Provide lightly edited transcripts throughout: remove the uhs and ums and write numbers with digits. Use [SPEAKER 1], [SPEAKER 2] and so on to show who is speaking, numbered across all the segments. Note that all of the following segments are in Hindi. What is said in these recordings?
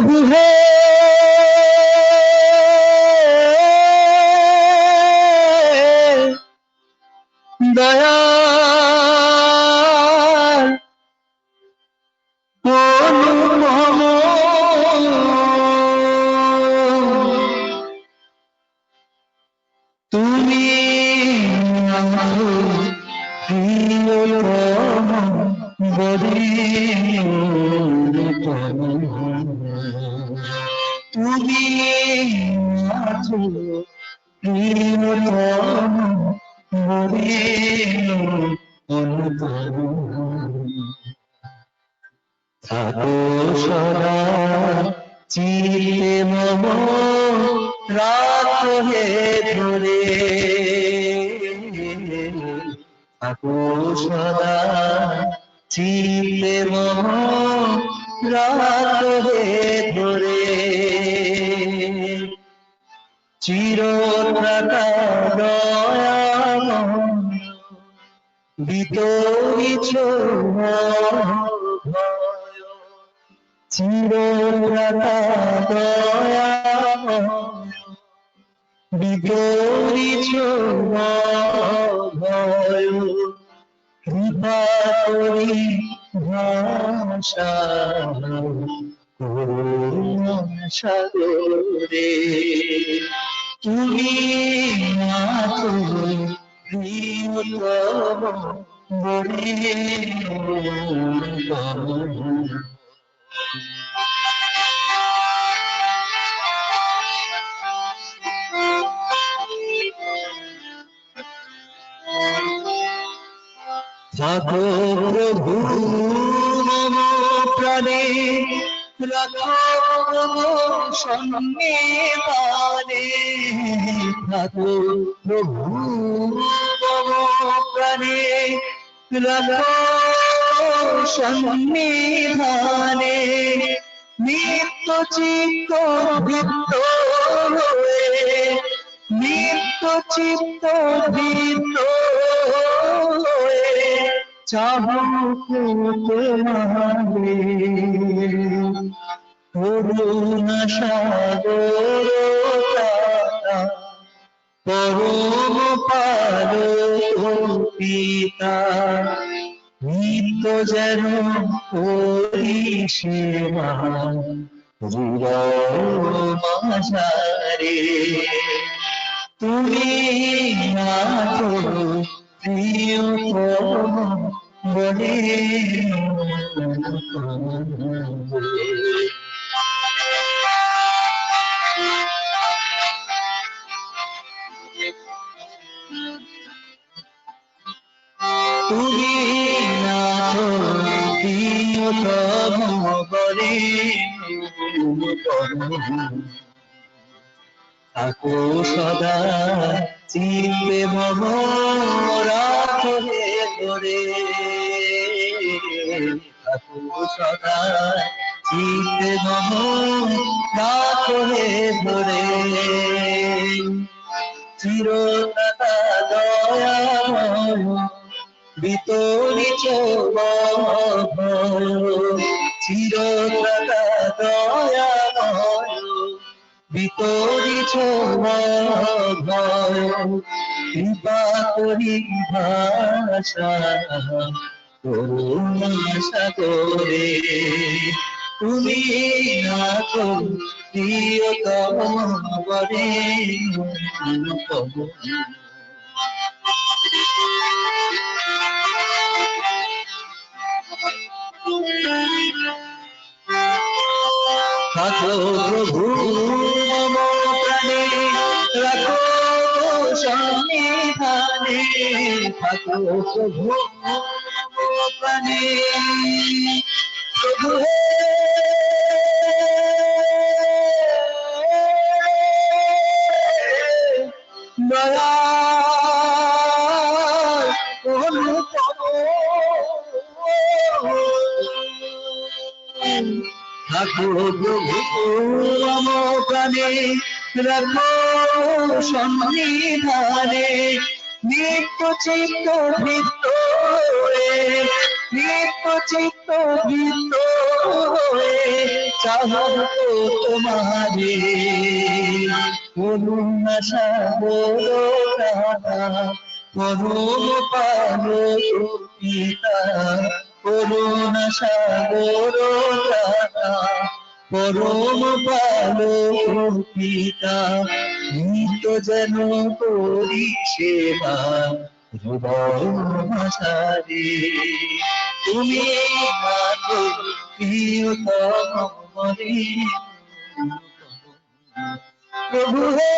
[SPEAKER 1] প্রভু হে দয়াল অনুপম তুমি তুমি থাকো সদা চিতে মম রাখো হে ধরে থাকো সদা চিতে মম রাখো হে ধরে চিরপ্রতা দয়াময় বিতরিছ ভয় চিরপ্রতা দয়াময় বিতরিছ ভয় কৃপা করি ভাষা করুণা সাগরে তুমি মাতো প্রিয়তম বরে থাকো প্রভু মম প্রাণে রাখো সন্নিধানে থাকো প্রভু মম প্রাণে রাখো সন্নিধানে নিত্য চিত্ত বৃত্ত হয়ে নিত্য চিত্ত বৃত্ত হয়ে চাহক তোমারে করুণা সাগর পরম পার পিতা নিত্য যেন করি সেবা মাঝারে তুমি নাথ প্রিয়তম বলে তুমি নাথ প্রিয়তম বলে থাকো সদা চিতে মম রাখো হে ধরে থাকো সদা চিতে মম রাখো হে ধরে চিরতা দয়াময় বিতরিছ চিরতা দয়াময় বিতরিছ ভয় কৃপা করি ভাষা করুণা সাগরে তুমি নাথ প্রিয়তম বরে থাকো প্রভু মম প্রাণে রাখো সন্নিধানে থাকো প্রভু মম প্রাণে প্রভু হে দয়াল অনুপম থাকো প্রভু মম প্রাণে রাখো সন্নিধানে নিত্য চিত্ত বৃত্ত হয়ে নিত্য চিত্ত বৃত্ত হয়ে चाहो तो तुम्हारे করুণ সাগর রাধা পরম পালো পিতা করুণ সাগর রাধা পরম পালো পিতা নিত যেন করি সেবা হৃদয় ভাষারে তুমি মাগো প্রিয়তম মনে प्रभु हे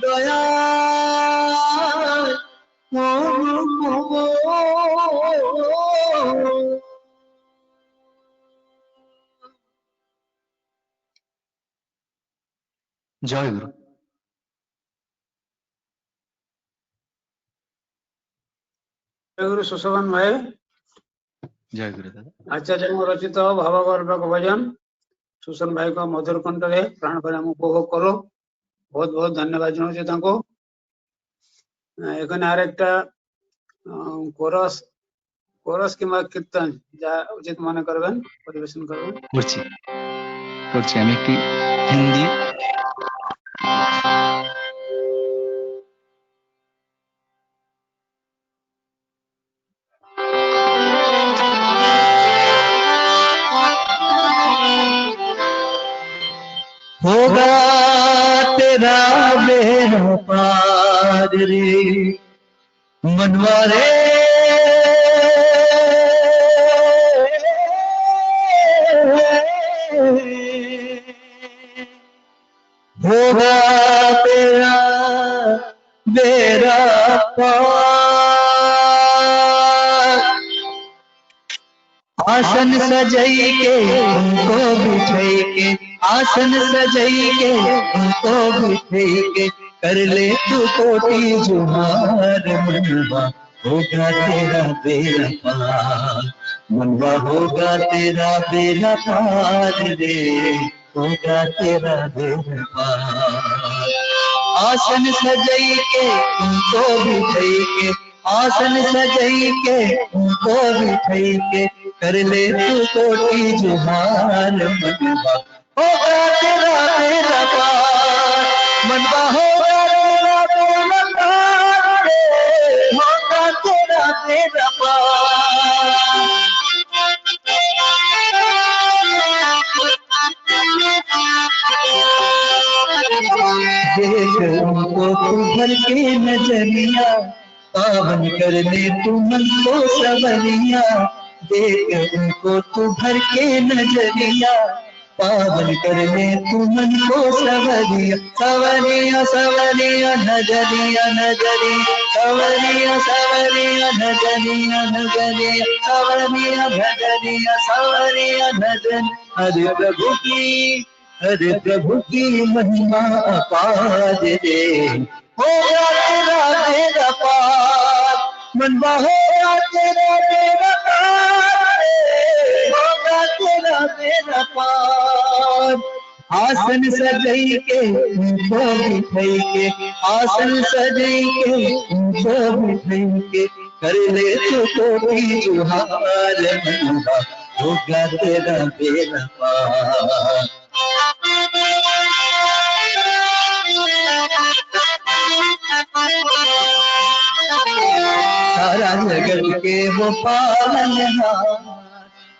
[SPEAKER 1] दया जय गुरु।
[SPEAKER 2] जय गुरु सुशोभन भाई।
[SPEAKER 1] जय गुरु दादा।
[SPEAKER 2] आचार्य रचित भावगर्भक भजन सुशोभन भाई को मधुर कंठ रे प्राण भरे उपभोग करो। बहुत बहुत धन्यवाद जनाऊँ तांको। एखने आरेकटा कोरस कोरस किंबा कीर्तन जा उचित मने करबेन परिवेशन करबेन।
[SPEAKER 1] করছি আমি একটি হিন্দি होगा तेरा बेड़ा पार रे मनवा रे होगा तेरा बेड़ा पार आसन सजई के उनको बिठाई के आसन सजई के उनको बिठाई के कर ले तू कोटि जुहार मनवा होगा तेरा बेड़ा पार मनवा होगा तेरा बेड़ा पार रे होगा तेरा बेड़ा पार आसन सजई के उनको बिठाई के आसन सजई के उनको बिठाई के कर ले तू कोटि जुहार मनवा होगा तेरा बेड़ा पार मनवा होगा तेरा बेड़ा पार रे होगा तेरा बेड़ा देख उनको तू भर के नजरिया पावन कर ले तू मन को सवरिया देख उनको तू भर के नजरिया पावन कर ले तू मन को सवरिया सवरिया सवरिया नजरिया नजरिया सवरिया सवरिया नजरिया नजरिया सवरिया नजरिया सवरिया नजर हरे प्रभु की महिमा अपार रे होगा तेरा बेड़ा पार मनवा होगा तेरा बेड़ा पार रे होगा तेरा बेड़ा पार आसन सजई के उनको बिठाई के आसन सजई के उनको बिठाई के कर ले तू कोटि जुहार मनवा होगा तेरा बेड़ा पार सारा जगत के वो पालनहार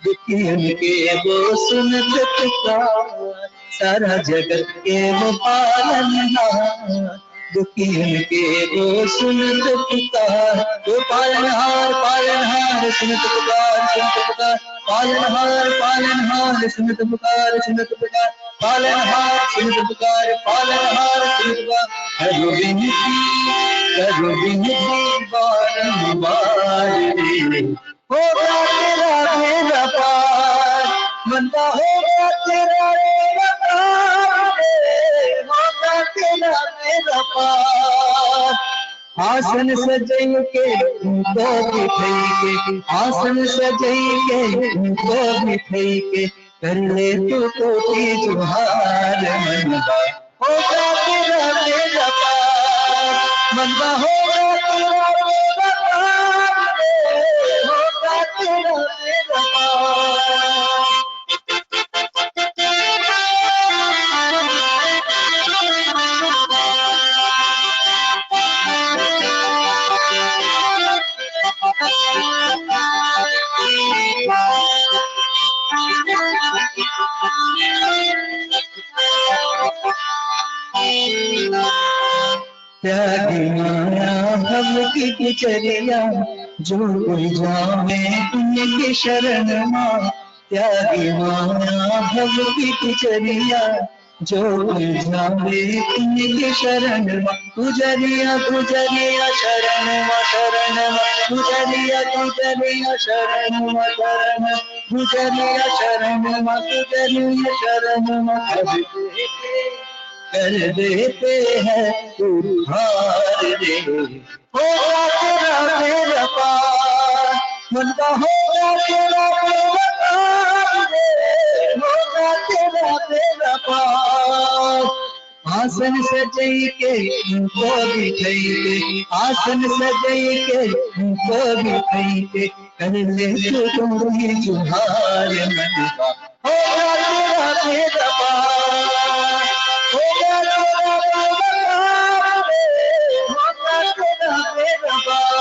[SPEAKER 1] दुखियन के वो सुनत पुकार सारा जगत के वो पालनहार दुखियन के वो सुनत पुकार वो पालनहार पालनहार सुनत पुकार पालनहार पालनहार सुनत पुकार पालनहार सुनत पुकार पालनहार सुनत पुकार करो विनती बारंबार रे होगा तेरा बेड़ा पार मनवा होगा तेरा बेड़ा पार होगा तेरा बेड़ा पार आसन सजई के उनको बिठाई के आसन सजई के उनको बिठाई के कर ले तू कोटि जुहार मनवा होगा तेरा बेड़ा पार मनवा होगा तेरा मेरा पार रे, होगा तेरा मेरा पार। त्यागी माया भव की गुजरिया, जो कोई जावे उनकी शरण माँ। त्यागी माया भव की गुजरिया, जो कोई जावे उनकी शरण माँ। गुजरिया गुजरिया शरण माँ शरण माँ, गुजरिया गुजरिया शरण माँ शरण, गुजरिया शरण माँ गुजरिया शरण माँ। कर देते हैं उद्धार रे, होगा तेरा मेरा पार। मनवा होगा तेरा मेरा पार रे, होगा तेरा मेरा पार। आसन सजई के उनको बिठाई के, आसन सजई के उनको बिठाई के, कर ले तो ही जुहार मनवा होगा तेरा मेरा पार। होगा तेरा मेरा पार रे, होगा तेरा मेरा पार।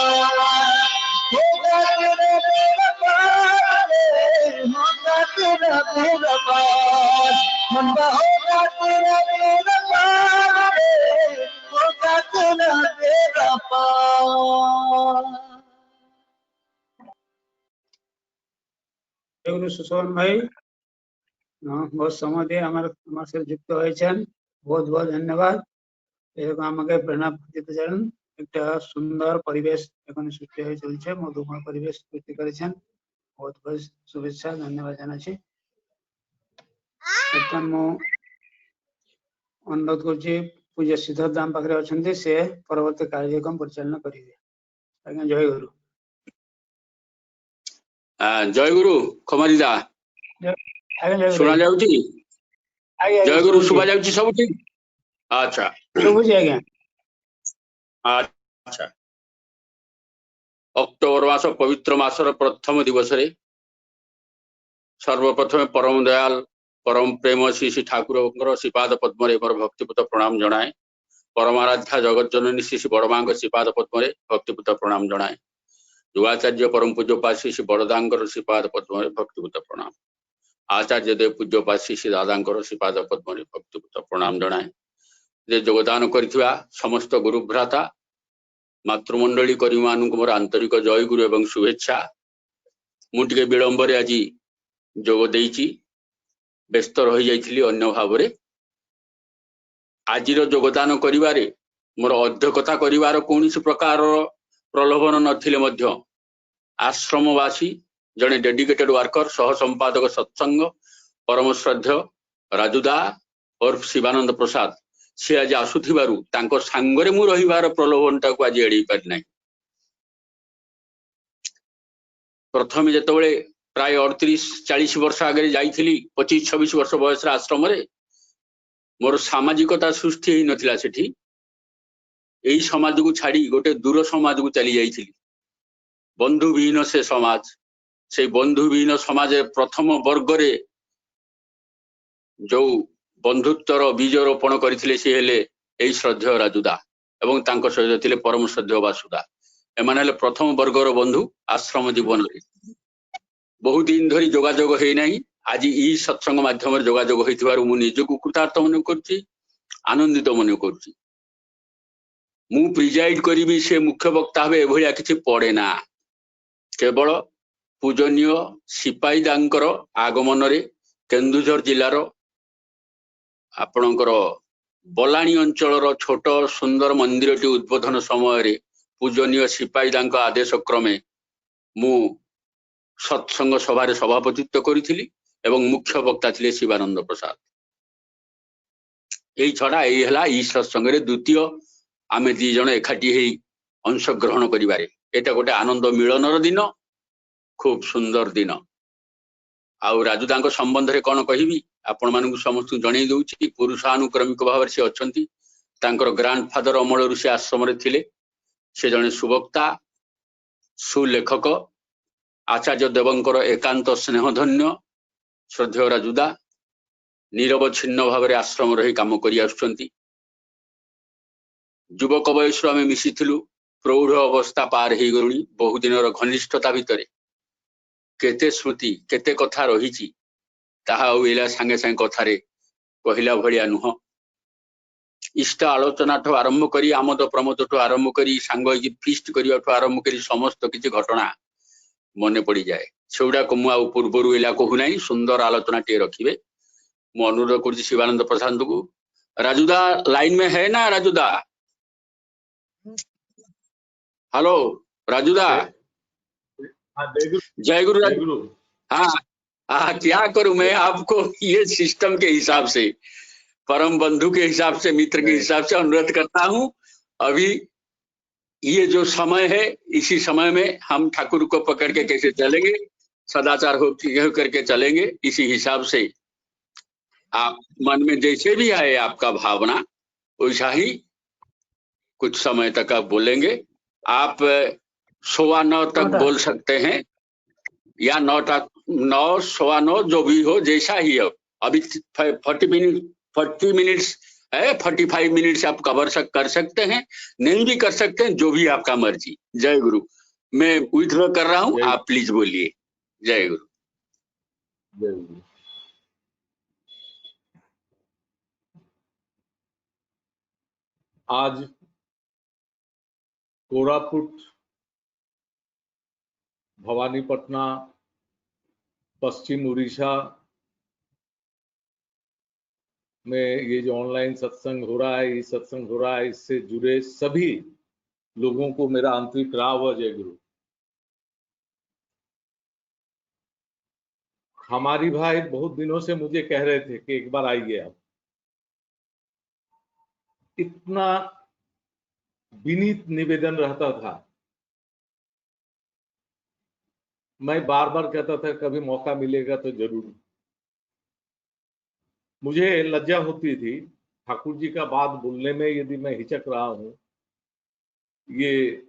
[SPEAKER 1] होगा तेरा मेरा पार रे, होगा तेरा मेरा पार। मनवा होगा तेरा मेरा पार रे, होगा तेरा मेरा पार।
[SPEAKER 2] জয়গুরু সুশোভন ভাই बहुत समय দিয়ে আমার সাথে যুক্ত হয়েছেন, बहुत बहुत ধন্যবাদ। এরকম আমাকে প্রেরণা দিতে চান। একটা সুন্দর পরিবেশ এখানে সৃষ্টি হয়ে চলছে, মধুময় পরিবেশ সৃষ্টি করেছেন, बहुत बहुत শুভেচ্ছা ধন্যবাদ জানাচ্ছি। ବର୍ତ୍ତମାନ ମୁଁ ଅନୁରୋଧ କରୁଛି ପୂଜ୍ୟ ସିଦ୍ଧାର୍ଥ ଆମ ପାଖରେ ଅଛନ୍ତି, ସେ ପରବର୍ତ୍ତୀ କାର୍ଯ୍ୟକ୍ରମ ପରିଚାଳନା କରିବେ। ଆଜ୍ଞା ଜୟ ଗୁରୁ।
[SPEAKER 3] ଜୟ ଗୁରୁ ଖମାରିଦା ଶୁଣା ଯାଉଛି? ଜୟ ଗୁରୁ ଶୁଭା ଯାଉଛି ସବୁ ଠିକ? ଆଚ୍ଛା
[SPEAKER 2] ଶୁଭୁଛି ଆଜ୍ଞା।
[SPEAKER 3] ଆଚ୍ଛା, ଅକ୍ଟୋବର ମାସ ପବିତ୍ର ମାସର ପ୍ରଥମ ଦିବସରେ ସର୍ବପ୍ରଥମେ ପରମ ଦୟାଲ ପରମ ପ୍ରେମ ଶ୍ରୀ ଶ୍ରୀ ଠାକୁରଙ୍କର ଶ୍ରୀପାଦ ପଦ୍ମରେ ମୋର ଭକ୍ତିପୂତ ପ୍ରଣାମ ଜଣାଏ। ପରମାରାଧ୍ୟା ଜଗତ ଜନନୀ ଶ୍ରୀ ଶ୍ରୀ ବଡମାଙ୍କ ଶ୍ରୀପାଦ ପଦ୍ମରେ ଭକ୍ତିପୂତ ପ୍ରଣାମ ଜଣାଏ। ଯୁଗାଚାର୍ଯ୍ୟ ପରମ ପୂଜ୍ୟପାଦ ଶ୍ରୀ ଶ୍ରୀ ବଡଦାଙ୍କର ଶ୍ରୀପାଦ ପଦ୍ମରେ ଭକ୍ତିପୂତ ପ୍ରଣାମ। ଆଚାର୍ଯ୍ୟ ଦେବ ପୂଜ୍ୟପାଦ ଶ୍ରୀ ଶ୍ରୀ ଦାଦାଙ୍କର ଶ୍ରୀପାଦ ପଦ୍ମରେ ଭକ୍ତିପୂତ ପ୍ରଣାମ ଜଣାଏ। ଯେ ଯୋଗଦାନ କରିଥିବା ସମସ୍ତ ଗୁରୁଭ୍ରାତା ମାତୃମଣ୍ଡଳୀ କର୍ମୀମାନଙ୍କୁ ମୋର ଆନ୍ତରିକ ଜୟ ଗୁରୁ ଏବଂ ଶୁଭେଚ୍ଛା। ମୁଁ ଟିକେ ବିଳମ୍ବରେ ଆଜି ଯୋଗ ଦେଇଛି, ବ୍ୟସ୍ତ ରହିଯାଇଥିଲି ଅନ୍ୟ ଭାବରେ। ଆଜିର ଯୋଗଦାନ କରିବାରେ ମୋର ଅଧ୍ୟକ୍ଷତା କରିବାର କୌଣସି ପ୍ରକାରର ପ୍ରଲୋଭନ ନଥିଲେ ମଧ୍ୟ ଆଶ୍ରମବାସୀ ଜଣେ ଡେଡିକେଟେଡ ୱାର୍କର ସହ ସମ୍ପାଦକ ସତ୍ସଙ୍ଗ ପରମ ଶ୍ରଦ୍ଧେୟ ରାଜୁଦା ଓରଫ ଶିବାନନ୍ଦ ପ୍ରସାଦ ସେ ଆଜି ଆସୁଥିବାରୁ ତାଙ୍କ ସାଙ୍ଗରେ ମୁଁ ରହିବାର ପ୍ରଲୋଭନଟାକୁ ଆଜି ଏଡେଇ ପାରି ନାହିଁ। ପ୍ରଥମେ ଯେତେବେଳେ ପ୍ରାୟ 38-40 ବର୍ଷ ଆଗରେ ଯାଇଥିଲି, 25-26 ବର୍ଷ ବୟସର ଆଶ୍ରମରେ, ମୋର ସାମାଜିକତା ସୃଷ୍ଟି ହେଇନଥିଲା ସେଠି। ଏଇ ସମାଜକୁ ଛାଡି ଗୋଟେ ଦୂର ସମାଜକୁ ଚାଲି ଯାଇଥିଲି। ବନ୍ଧୁବିହୀନ ସେ ସମାଜ, ସେଇ ବନ୍ଧୁବିହୀନ ସମାଜରେ ପ୍ରଥମ ବର୍ଗରେ ଯୋଉ ବନ୍ଧୁତ୍ୱର ବୀଜ ରୋପଣ କରିଥିଲେ ସେ ହେଲେ ଏଇ ଶ୍ରଦ୍ଧେୟ ରାଜୁଦା ଏବଂ ତାଙ୍କ ସହିତ ଥିଲେ ପରମ ଶ୍ରଦ୍ଧେୟ ବାସୁଦା। ଏମାନେ ହେଲେ ପ୍ରଥମ ବର୍ଗର ବନ୍ଧୁ ଆଶ୍ରମ ଜୀବନରେ। ବହୁ ଦିନ ଧରି ଯୋଗାଯୋଗ ହେଇନାହିଁ, ଆଜି ଏଇ ସତ୍ସଙ୍ଗ ମାଧ୍ୟମରେ ଯୋଗାଯୋଗ ହେଇଥିବାରୁ ମୁଁ ନିଜକୁ କୃତାର୍ଥ ମନେ କରୁଛି, ଆନନ୍ଦିତ ମନେ କରୁଛି। ମୁଁ ପ୍ରିଜାଇଡ କରିବି, ସେ ମୁଖ୍ୟ ବକ୍ତା ଭାବେ ଏଭଳିଆ କିଛି ପଡେ ନା। କେବଳ ପୂଜନୀୟ ସିପାହୀଦାଙ୍କର ଆଗମନରେ କେନ୍ଦୁଝର ଜିଲ୍ଲାର ଆପଣଙ୍କର ବଲାଣୀ ଅଞ୍ଚଳର ଛୋଟ ସୁନ୍ଦର ମନ୍ଦିରଟି ଉଦ୍বোଧନ ସମୟରେ ପୂଜନୀୟ ସିପାହୀଦାଙ୍କ ଆଦେଶ କ୍ରମେ ମୁଁ ସତ୍ସଙ୍ଗ ସଭାରେ ସଭାପତିତ୍ୱ କରିଥିଲି ଏବଂ ମୁଖ୍ୟ ବକ୍ତା ଥିଲେ ଶିବାନନ୍ଦ ପ୍ରସାଦ। এই ଛଡା ଏଇ ହେଲା ଏଇ ସତ୍ସଙ୍ଗରେ ଦ୍ୱିତୀୟ ଆମେ ଦି ଜଣ ଏକାଠି ହେଇ ଅଂଶଗ୍ରହଣ କରିବାରେ। এটা ଗୋଟେ ଆନନ୍ଦ ମିଳନର ଦିନ, ଖୁବ ସୁନ୍ଦର ଦିନ। ଆଉ ରାଜୁଦାଙ୍କ ସମ୍ବନ୍ଧରେ କଣ କହିବି, ଆପଣମାନଙ୍କୁ ସମସ୍ତଙ୍କୁ ଜଣେଇ ଦଉଛି। ପୁରୁଷାନୁକ୍ରମିକ ଭାବରେ ସେ ଅଛନ୍ତି, तांकर ग्रांडफादर अमल से आश्रम रे थिले। से जने सुवक्ता सुलेखक आचार्य देवंकर एकांत स्नेहधन्य श्रद्धेय राजुदा निरवच्छिन्न भाव में आश्रम रही काम करि आसुछंती। युवक बयस आम मिशिथिलु प्रौढ़ अवस्था पार हो गलुणी। बहुदिन घनिष्ठता भितर केते स्मृति केते कथा रही ताहा सांगे सांगे कथारे कहला भलिया नुह। इष्ट आलोचना ठू आरंभ करी आमोद प्रमोद ठू आरंभ करी सांग फिस्ट करने आरंभ करी समस्त किसी घटना मन पड़ जाए। सेगुड़ा को मुझे पूर्वर एला कहूना सुंदर आलोचना टे रखिए। मु अनुरोध कर शिवानंद प्रसाद को। राजुदा लाइन में है ना? राजुदा हेलो राजुदा। जय गुरु राजू। हाँ क्या करूं मैं आपको ये सिस्टम के हिसाब से परम बंधु के हिसाब से मित्र के हिसाब से अनुरोध करता हूं। अभी ये जो समय है इसी समय में हम ठाकुर को पकड़ के कैसे चलेंगे, सदाचार हो करके चलेंगे। इसी हिसाब से आप मन में जैसे भी आए आपका भावना वैसा ही कुछ समय तक आप बोलेंगे। आप 9:15 तक बोल सकते हैं या 9 सवा 9 जो भी हो जैसा ही हो। अभी 40 मिनट्स है, 45 मिनट्स आप कर सकते हैं, नहीं भी कर सकते हैं, जो भी आपका मर्जी। जय गुरु। मैं विथड्रॉ कर रहा हूं, आप प्लीज बोलिए। जय गुरु।
[SPEAKER 4] जय गुरु। आज कोरापुट, भवानीपटना, पश्चिम उड़ीसा में ये जो ऑनलाइन सत्संग हो रहा है, ये सत्संग हो रहा है, इससे जुड़े सभी लोगों को मेरा आंतरिक राव व जय गुरु। हमारी भाई बहुत दिनों से मुझे कह रहे थे कि एक बार आइए आप। इतना विनीत निवेदन रहता था, मैं बार बार कहता था कभी मौका मिलेगा तो जरूर। मुझे लज्जा होती थी ठाकुर जी का बात बोलने में। यदि मैं हिचक रहा हूं, ये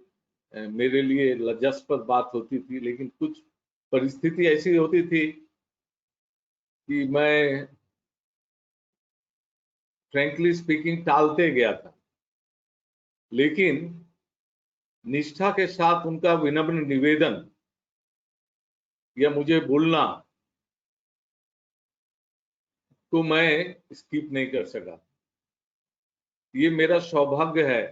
[SPEAKER 4] मेरे लिए लज्जास्पद बात होती थी। लेकिन कुछ परिस्थिति ऐसी होती थी कि मैं फ्रैंकली स्पीकिंग टालते गया था। लेकिन निष्ठा के साथ उनका विनम्र निवेदन या मुझे बोलना तो मैं स्किप नहीं कर सका। ये मेरा सौभाग्य है।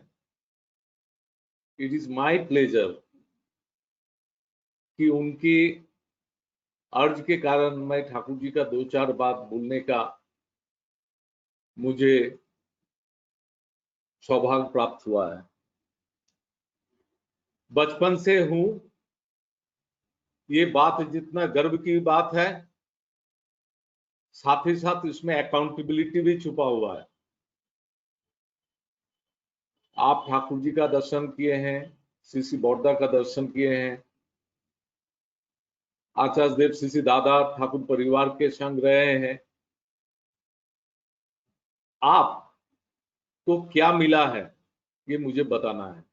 [SPEAKER 4] इट इज माय प्लेजर कि उनकी अर्ज के कारण मैं ठाकुर जी का 2-4 बात बोलने का मुझे सौभाग्य प्राप्त हुआ है। बचपन से हूं। ये बात जितना गर्व की बात है, साथ ही साथ इसमें अकाउंटेबिलिटी भी छुपा हुआ है। आप ठाकुर जी का दर्शन किए हैं, श्री बौद्धा का दर्शन किए हैं, आचार्य देव श्री दादा ठाकुर परिवार के संग रहे हैं। आप को क्या मिला है ये मुझे बताना है।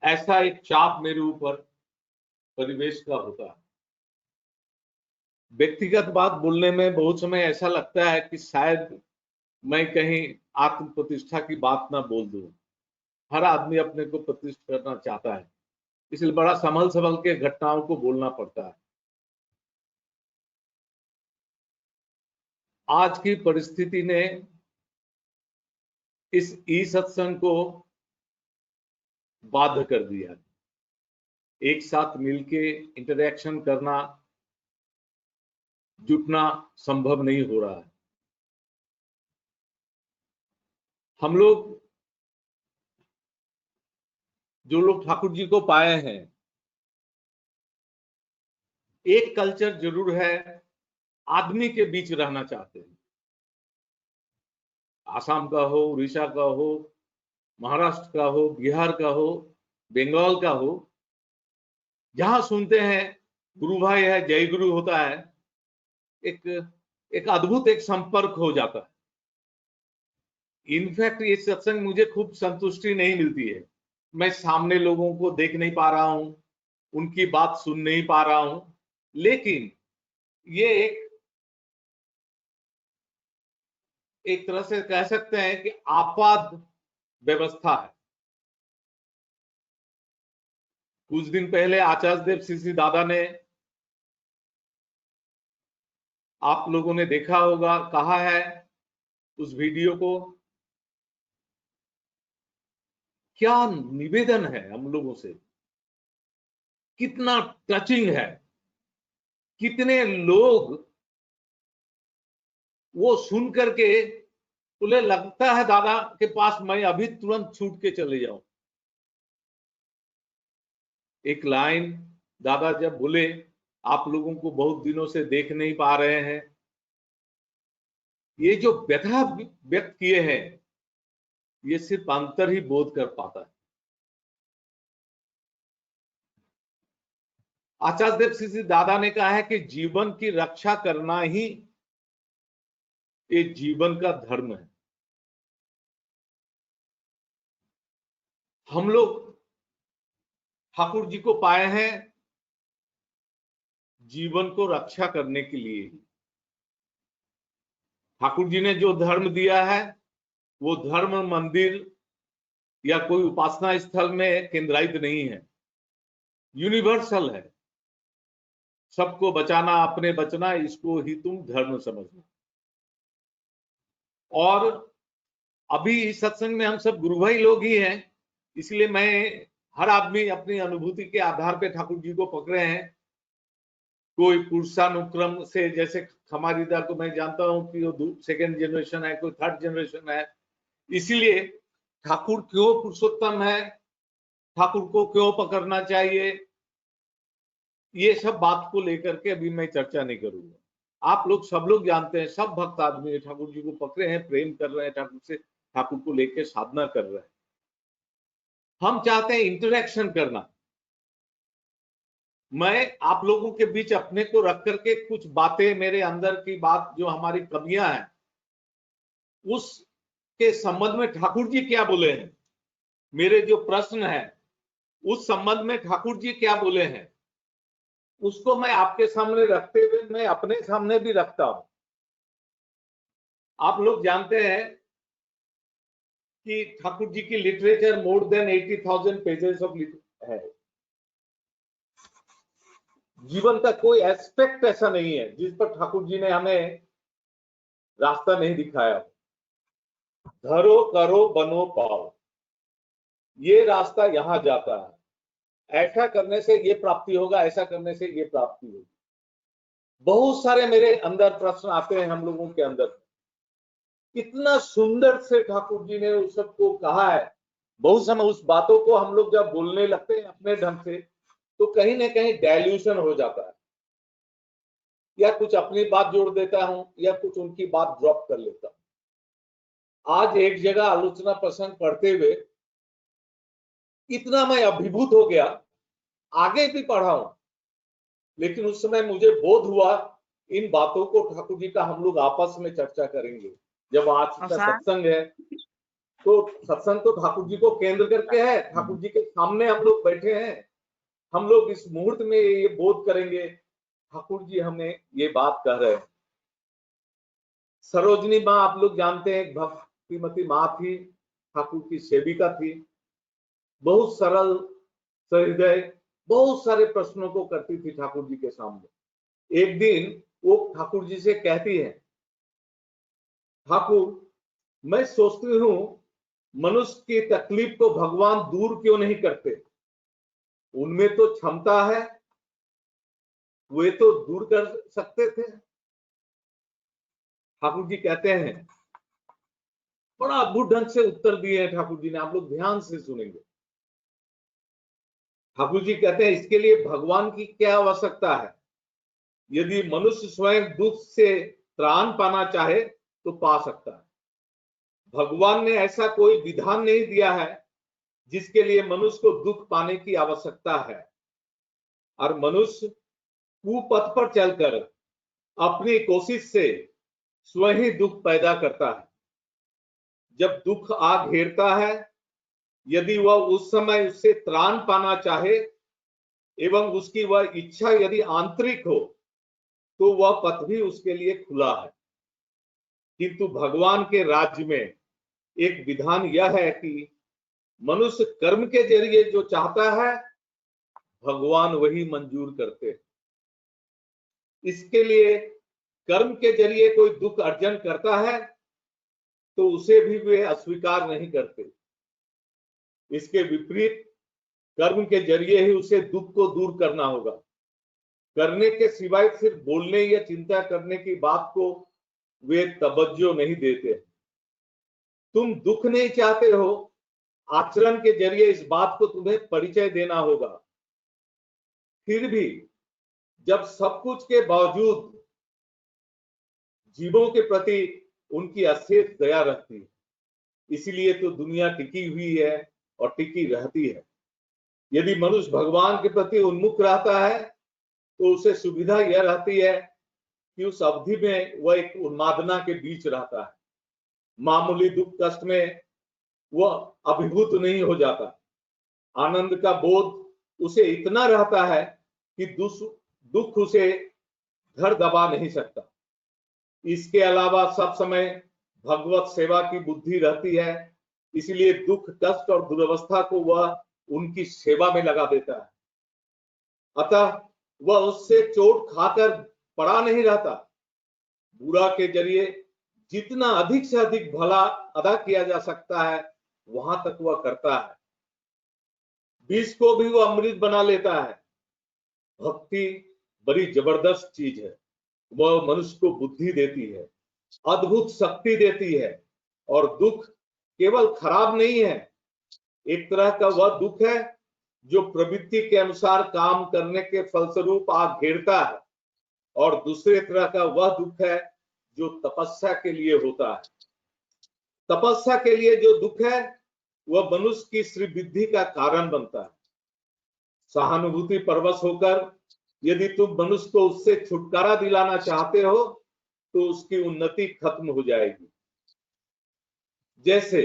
[SPEAKER 4] ऐसा एक चाप मेरे ऊपर परिवेश का होता है। व्यक्तिगत बात बोलने में बहुत समय ऐसा लगता है कि शायद मैं कहीं आत्म प्रतिष्ठा की बात ना बोल दूं। हर आदमी अपने को प्रतिष्ठित करना चाहता है, इसलिए बड़ा संभल के घटनाओं को बोलना पड़ता है। आज की परिस्थिति ने इस ई सत्संग को बाध्य कर दिया। एक साथ मिलके इंटरेक्शन करना, जुटना संभव नहीं हो रहा है। हम लोग जो लोग ठाकुर जी को पाए हैं, एक कल्चर जरूर है, आदमी के बीच रहना चाहते हैं। आसाम का हो, उड़ीसा का हो, महाराष्ट्र का हो, बिहार का हो, बंगाल का हो, जहां सुनते हैं गुरु भाई है, जय गुरु होता है, एक अद्भुत एक संपर्क हो जाता है। इनफैक्ट ये सत्संग मुझे खूब संतुष्टि नहीं मिलती है। मैं सामने लोगों को देख नहीं पा रहा हूं, उनकी बात सुन नहीं पा रहा हूं, लेकिन ये एक तरह से कह सकते हैं कि आपात व्यवस्था है। कुछ दिन पहले आचार्य देव श्री दादा ने, आप लोगों ने देखा होगा, कहा है उस वीडियो को, क्या निवेदन है हम लोगों से, कितना टचिंग है, कितने लोग वो सुन करके उन्हें लगता है दादा के पास मैं अभी तुरंत छूट के चले जाऊं। एक लाइन दादा जब बोले, आप लोगों को बहुत दिनों से देख नहीं पा रहे हैं, ये जो व्यथा व्यक्त किए हैं, ये सिर्फ अंतर ही बोध कर पाता है। आचार्य देव श्री दादा ने कहा है कि जीवन की रक्षा करना ही ये जीवन का धर्म है। हम लोग ठाकुर जी को पाए हैं जीवन को रक्षा करने के लिए। ठाकुर जी ने जो धर्म दिया है वो धर्म मंदिर या कोई उपासना स्थल में केंद्रित नहीं है, यूनिवर्सल है। सबको बचाना, अपने बचना, इसको ही तुम धर्म समझना। और अभी इस सत्संग में हम सब गुरु भाई लोग ही हैं, इसलिए मैं, हर आदमी अपनी अनुभूति के आधार पे ठाकुर जी को पकड़े हैं। कोई पुरुषानुक्रम से, जैसे खमारीदा को मैं जानता हूं कि वो सेकेंड जनरेशन है, कोई थर्ड जनरेशन है, इसीलिए ठाकुर क्यों पुरुषोत्तम है, ठाकुर को क्यों पकड़ना चाहिए, ये सब बात को लेकर के अभी मैं चर्चा नहीं करूंगा। आप लोग सब लोग जानते हैं, सब भक्त आदमी ठाकुर जी को पकड़े हैं, प्रेम कर रहे हैं ठाकुर से, ठाकुर को लेकर साधना कर रहे हैं। हम चाहते हैं इंटरेक्शन करना। मैं आप लोगों के बीच अपने को रख करके कुछ बातें, मेरे अंदर की बात जो हमारी कमियां हैं, उसके संबंध में ठाकुर जी क्या बोले हैं, मेरे जो प्रश्न है उस संबंध में ठाकुर जी क्या बोले हैं, उसको मैं आपके सामने रखते हुए मैं अपने सामने भी रखता हूं। आप लोग जानते हैं कि ठाकुर जी की literature more than 80,000 pages of है। जीवन का कोई एस्पेक्ट ऐसा नहीं है जिस पर ठाकुर जी ने हमें रास्ता नहीं दिखाया। धरो करो बनो पाओ, ये रास्ता यहां जाता है, ऐसा करने से ये प्राप्ति होगा, ऐसा करने से ये प्राप्ति होगी। बहुत सारे मेरे अंदर प्रश्न आते हैं हम लोगों के अंदर। कितना सुंदर से ठाकुर जी ने उस सबको कहा है। बहुत समय उस बातों को हम लोग जब बोलने लगते हैं अपने ढंग से, तो कहीं ना कहीं डायल्यूशन हो जाता है, या कुछ अपनी बात जोड़ देता हूं या कुछ उनकी बात ड्रॉप कर लेता हूं। आज एक जगह आलोचना प्रसंग पढ़ते हुए इतना मैं अभिभूत हो गया, आगे भी पढ़ा हूं, लेकिन उस समय मुझे बोध हुआ इन बातों को ठाकुर जी का हम लोग आपस में चर्चा करेंगे। जब आज का सत्संग है तो सत्संग तो ठाकुर जी को केंद्र करके है, ठाकुर जी के सामने हम लोग बैठे हैं, हम लोग इस मुहूर्त में ये बोध करेंगे ठाकुर जी हमें ये बात कह रहे हैं। सरोजनी माँ आप लोग जानते हैं, भक्तिमती माँ थी, ठाकुर की सेविका थी, बहुत सरल सहृदय, बहुत सारे प्रश्नों को करती थी ठाकुर जी के सामने। एक दिन वो ठाकुर जी से कहती है, ठाकुर मैं सोचती हूं मनुष्य की तकलीफ को भगवान दूर क्यों नहीं करते, उनमें तो क्षमता है, वे तो दूर कर सकते थे। ठाकुर जी कहते हैं, बड़ा अद्भुत ढंग से उत्तर दिए हैं ठाकुर जी ने, आप लोग ध्यान से सुनेंगे। ठाकुर जी कहते हैं, इसके लिए भगवान की क्या आवश्यकता है, यदि मनुष्य स्वयं दुख से त्राण पाना चाहे तो पा सकता है। भगवान ने ऐसा कोई विधान नहीं दिया है जिसके लिए मनुष्य को दुख पाने की आवश्यकता है, और मनुष्य कुपथ पर चलकर अपनी कोशिश से स्वयं ही दुख पैदा करता है। जब दुख आ घेरता है, यदि वह उस समय उससे त्राण पाना चाहे एवं उसकी वह इच्छा यदि आंतरिक हो, तो वह पथ भी उसके लिए खुला है। किंतु भगवान के राज्य में एक विधान यह है कि मनुष्य कर्म के जरिए जो चाहता है, भगवान वही मंजूर करते हैं। इसके लिए कर्म के जरिए कोई दुख अर्जन करता है तो उसे भी वे अस्वीकार नहीं करते। इसके विपरीत कर्म के जरिए ही उसे दुख को दूर करना होगा। करने के सिवाय सिर्फ बोलने या चिंता करने की बात को वे तवज्जो नहीं देते। तुम दुख नहीं चाहते हो, आचरण के जरिए इस बात को तुम्हें परिचय देना होगा। फिर भी जब सब कुछ के बावजूद जीवों के प्रति उनकी अशेष दया रहती है, इसलिए तो दुनिया टिकी हुई है और टिकी रहती है। यदि मनुष्य भगवान के प्रति उन्मुख रहता है तो उसे सुविधा यह रहती है कि उस अवधि में वह एक उन्मादना के बीच रहता है। मामूली दुख कष्ट में वह अभिभूत नहीं हो जाता। आनंद का बोध उसे इतना रहता है कि दुख उसे घर दबा नहीं सकता। इसके अलावा सब समय भगवत सेवा की बुद्धि रहती है, इसलिए दुख कष्ट और दुर्वस्था को वह उनकी सेवा में लगा देता है। अतः वह उससे चोट खाकर पड़ा नहीं रहता। बुरा के जरिए जितना अधिक से अधिक भला अदा किया जा सकता है, वहां तक वह करता है। विष को भी वह अमृत बना लेता है। भक्ति बड़ी जबरदस्त चीज है। वह मनुष्य को बुद्धि देती है, अद्भुत शक्ति देती है। और दुख केवल खराब नहीं है, एक तरह का वह दुख है जो प्रवृत्ति के अनुसार काम करने के फलस्वरूप आ घेरता है, और दूसरे तरह का वह दुख है जो तपस्या के लिए होता है। तपस्या के लिए जो दुख है वह मनुष्य की श्रीवृद्धि का कारण बनता है। सहानुभूति परवश होकर यदि तुम मनुष्य को उससे छुटकारा दिलाना चाहते हो तो उसकी उन्नति खत्म हो जाएगी। जैसे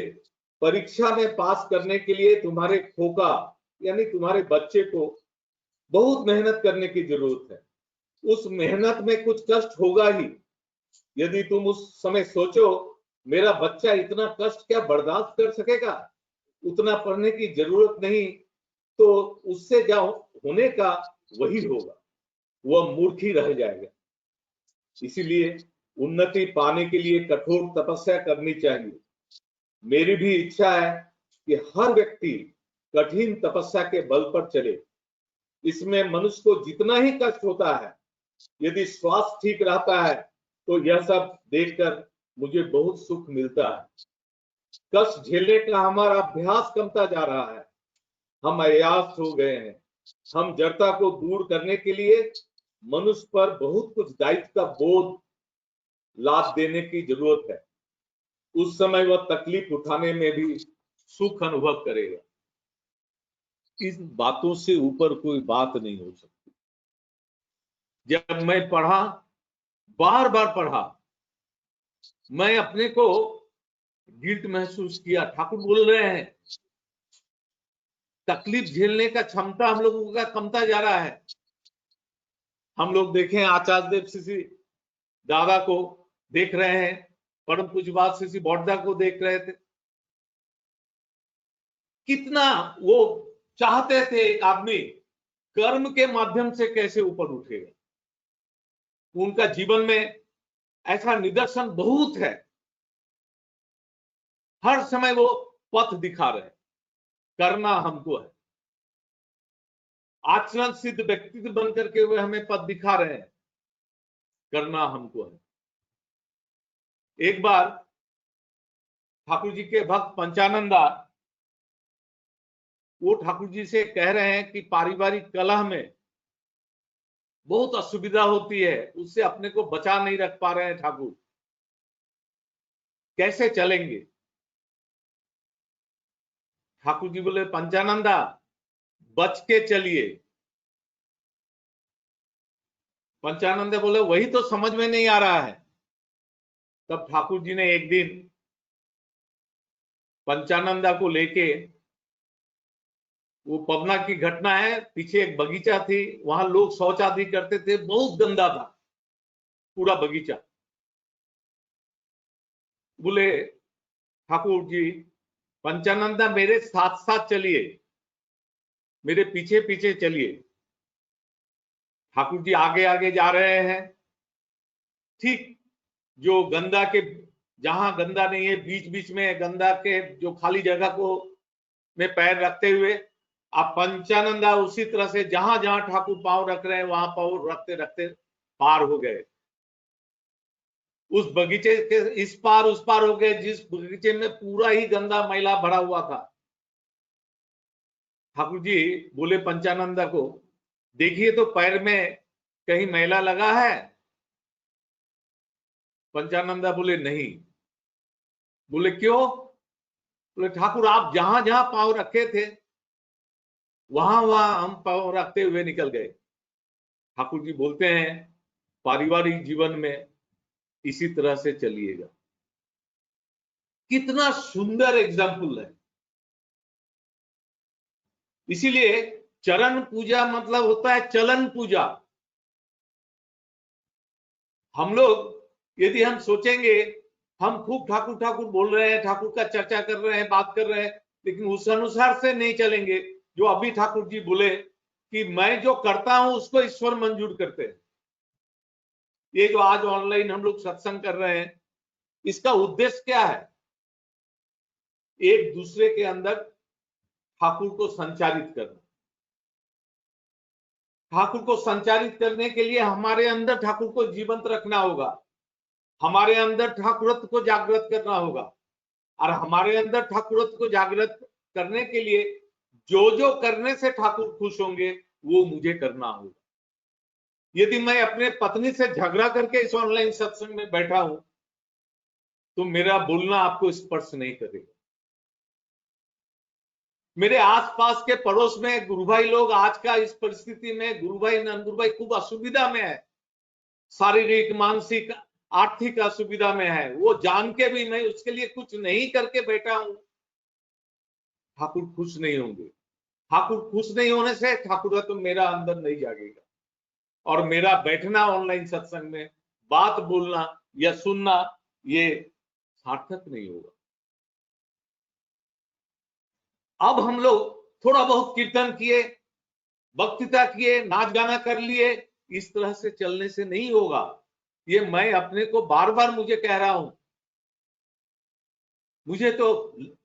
[SPEAKER 4] परीक्षा में पास करने के लिए तुम्हारे खोका यानी तुम्हारे बच्चे को बहुत मेहनत करने की जरूरत है। उस मेहनत में कुछ कष्ट होगा ही। यदि तुम उस समय सोचो मेरा बच्चा इतना कष्ट क्या बर्दाश्त कर सकेगा, उतना पढ़ने की जरूरत नहीं, तो उससे जो होने का वही होगा, वह मूर्ख ही रह जाएगा। इसीलिए उन्नति पाने के लिए कठोर तपस्या करनी चाहिए। मेरी भी इच्छा है कि हर व्यक्ति कठिन तपस्या के बल पर चले। इसमें मनुष्य को जितना ही कष्ट होता है, यदि स्वास्थ्य ठीक रहता है तो यह सब देखकर मुझे बहुत सुख मिलता है। कष्ट झेलने का हमारा अभ्यास कमता जा रहा है। हम अयास हो गए हैं। हम जड़ता को दूर करने के लिए मनुष्य पर बहुत कुछ दायित्व का बोध लाद देने की जरूरत है। उस समय वह तकलीफ उठाने में भी सुख अनुभव करेगा। इन बातों से ऊपर कोई बात नहीं हो सकती। जब मैं पढ़ा, बार बार पढ़ा, मैं अपने को गिल्ट महसूस किया। ठाकुर बोल रहे हैं तकलीफ झेलने का क्षमता हम लोगों का कमता जा रहा है। हम लोग देखें आचार्य देव श्री दादा को देख रहे हैं, परम पूज्यपाद श्री बौद्धा को देख रहे थे। कितना वो चाहते थे एक आदमी कर्म के माध्यम से कैसे ऊपर उठेगा। उनका जीवन में ऐसा निदर्शन बहुत है। हर समय वो पथ दिखा रहे, करना हमको है। आचरण सिद्ध व्यक्तित्व बनकर के वे हमें पथ दिखा रहे हैं, करना हमको है। एक बार ठाकुर जी के भक्त पंचानंदा वो ठाकुर जी से कह रहे हैं कि पारिवारिक कलह में बहुत असुविधा होती है, उससे अपने को बचा नहीं रख पा रहे हैं ठाकुर, कैसे चलेंगे। ठाकुर जी बोले पंचानंदा बच के चलिए। पंचानंदा बोले वही तो समझ में नहीं आ रहा है। तब ठाकुर जी ने एक दिन पंचानंदा को लेके, वो पवना की घटना है, पीछे एक बगीचा थी, वहां लोग शौच आदि करते थे, बहुत गंदा था पूरा बगीचा। बोले ठाकुर जी पंचानंदा मेरे साथ साथ चलिए, मेरे पीछे पीछे चलिए। ठाकुर जी आगे आगे जा रहे हैं, ठीक जो गंगा के, जहां गंगा नहीं है बीच बीच में गंगा के जो खाली जगह को में पैर रखते हुए आप पंचानंदा उसी तरह से जहां जहां ठाकुर पांव रख रहे हैं वहां पांव रखते रखते पार हो गए। उस बगीचे के इस पार उस पार हो गए, जिस बगीचे में पूरा ही गंदा मैला भरा हुआ था। ठाकुर जी बोले पंचानंदा को, देखिए तो पैर में कहीं मैला लगा है? पंचानंदा बोले नहीं। बोले क्यों? बोले ठाकुर आप जहां जहां पांव रखे थे वहां वहां हम पांव रखते हुए निकल गए। ठाकुर जी बोलते हैं पारिवारिक जीवन में इसी तरह से चलिएगा। कितना सुंदर एग्जाम्पल है। इसीलिए चरण पूजा मतलब होता है चलन पूजा। हम लोग यदि हम सोचेंगे हम खूब ठाकुर ठाकुर बोल रहे हैं, ठाकुर का चर्चा कर रहे हैं, बात कर रहे हैं, लेकिन उस अनुसार से नहीं चलेंगे जो अभी ठाकुर जी बोले कि मैं जो करता हूं उसको ईश्वर मंजूर करते हैं। ये जो आज ऑनलाइन हम लोग सत्संग कर रहे हैं, इसका उद्देश्य क्या है? एक दूसरे के अंदर ठाकुर को संचारित करना। ठाकुर को संचारित करने के लिए हमारे अंदर ठाकुर को जीवंत रखना होगा, हमारे अंदर ठाकुरत्व को जागृत करना होगा, और हमारे अंदर ठाकुरत्व को जागृत करने के लिए जो जो करने से ठाकुर खुश होंगे वो मुझे करना होगा। यदि मैं अपने पत्नी से झगड़ा करके इस ऑनलाइन सत्संग में बैठा हूं तो मेरा बोलना आपको स्पर्श नहीं करेगा। मेरे आसपास के पड़ोस में गुरु भाई लोग आज का इस परिस्थिति में गुरु भाई नंदुर भाई खूब असुविधा में है, शारीरिक मानसिक आर्थिक असुविधा में है, वो जान के भी मैं उसके लिए कुछ नहीं करके बैठा हूं, ठाकुर खुश नहीं होंगे। ठाकुर खुश नहीं होने से ठाकुरत्व मेरा अंदर नहीं जागेगा, और मेरा बैठना ऑनलाइन सत्संग में बात बोलना या सुनना ये सार्थक नहीं होगा। अब हम लोग थोड़ा बहुत कीर्तन किए, भक्तिता किए, नाच गाना कर लिए, इस तरह से चलने से नहीं होगा। ये मैं अपने को बार बार मुझे कह रहा हूं। मुझे तो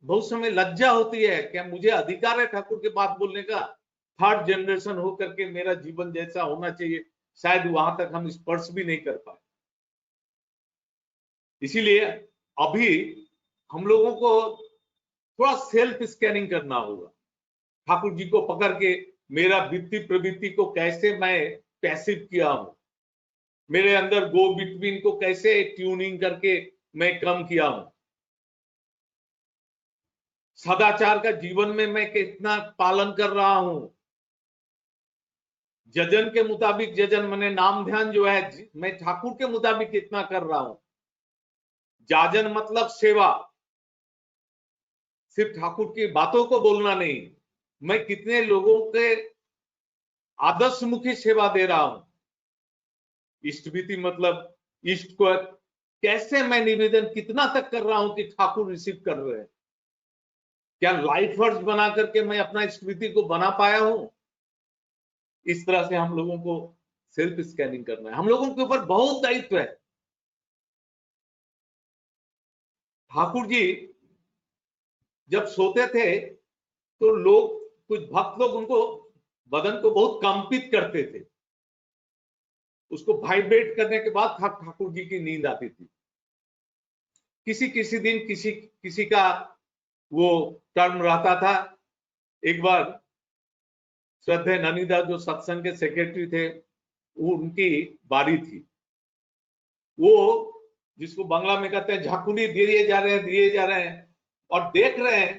[SPEAKER 4] बहुत समय लज्जा होती है कि मुझे अधिकार है ठाकुर के बात बोलने का। थर्ड जनरेशन होकर के मेरा जीवन जैसा होना चाहिए, शायद वहां तक हम स्पर्श भी नहीं कर पाए। इसीलिए अभी हम लोगों को थोड़ा सेल्फ स्कैनिंग करना होगा। ठाकुर जी को पकड़ के मेरा वृत्ति प्रवृत्ति को कैसे मैं पैसिव किया हूं, मेरे अंदर गो बिटवीन को कैसे ट्यूनिंग करके मैं कम किया हूं, सदाचार का जीवन में मैं कितना पालन कर रहा हूं, जजन के मुताबिक जजन मैंने नाम ध्यान जो है मैं ठाकुर के मुताबिक कितना कर रहा हूं। जाजन मतलब सेवा, सिर्फ ठाकुर की बातों को बोलना नहीं, मैं कितने लोगों के आदर्शमुखी सेवा दे रहा हूं। इष्टभीति मतलब इष्ट को कैसे मैं निवेदन कितना तक कर रहा हूं कि ठाकुर रिसीव कर रहे हैं। क्या लाइफ वर्ड्स बना करके मैं अपना इष्टभीति को बना पाया हूं? इस तरह से हम लोगों को सेल्फ स्कैनिंग करना है। हम लोगों के ऊपर बहुत दायित्व है। ठाकुर जी जब सोते थे तो लोग, कुछ भक्त लोग उनको बदन को बहुत कंपित करते थे, उसको वाइब्रेट करने के बाद ठाकुर जी की नींद आती थी। किसी किसी दिन किसी का वो टर्म रहता था। एक बार श्रद्धेय ननिदा जो सत्संग के सेक्रेटरी थे, उनकी बारी थी। वो जिसको बांग्ला में कहते हैं झाकुनी दिए जा रहे हैं और देख रहे हैं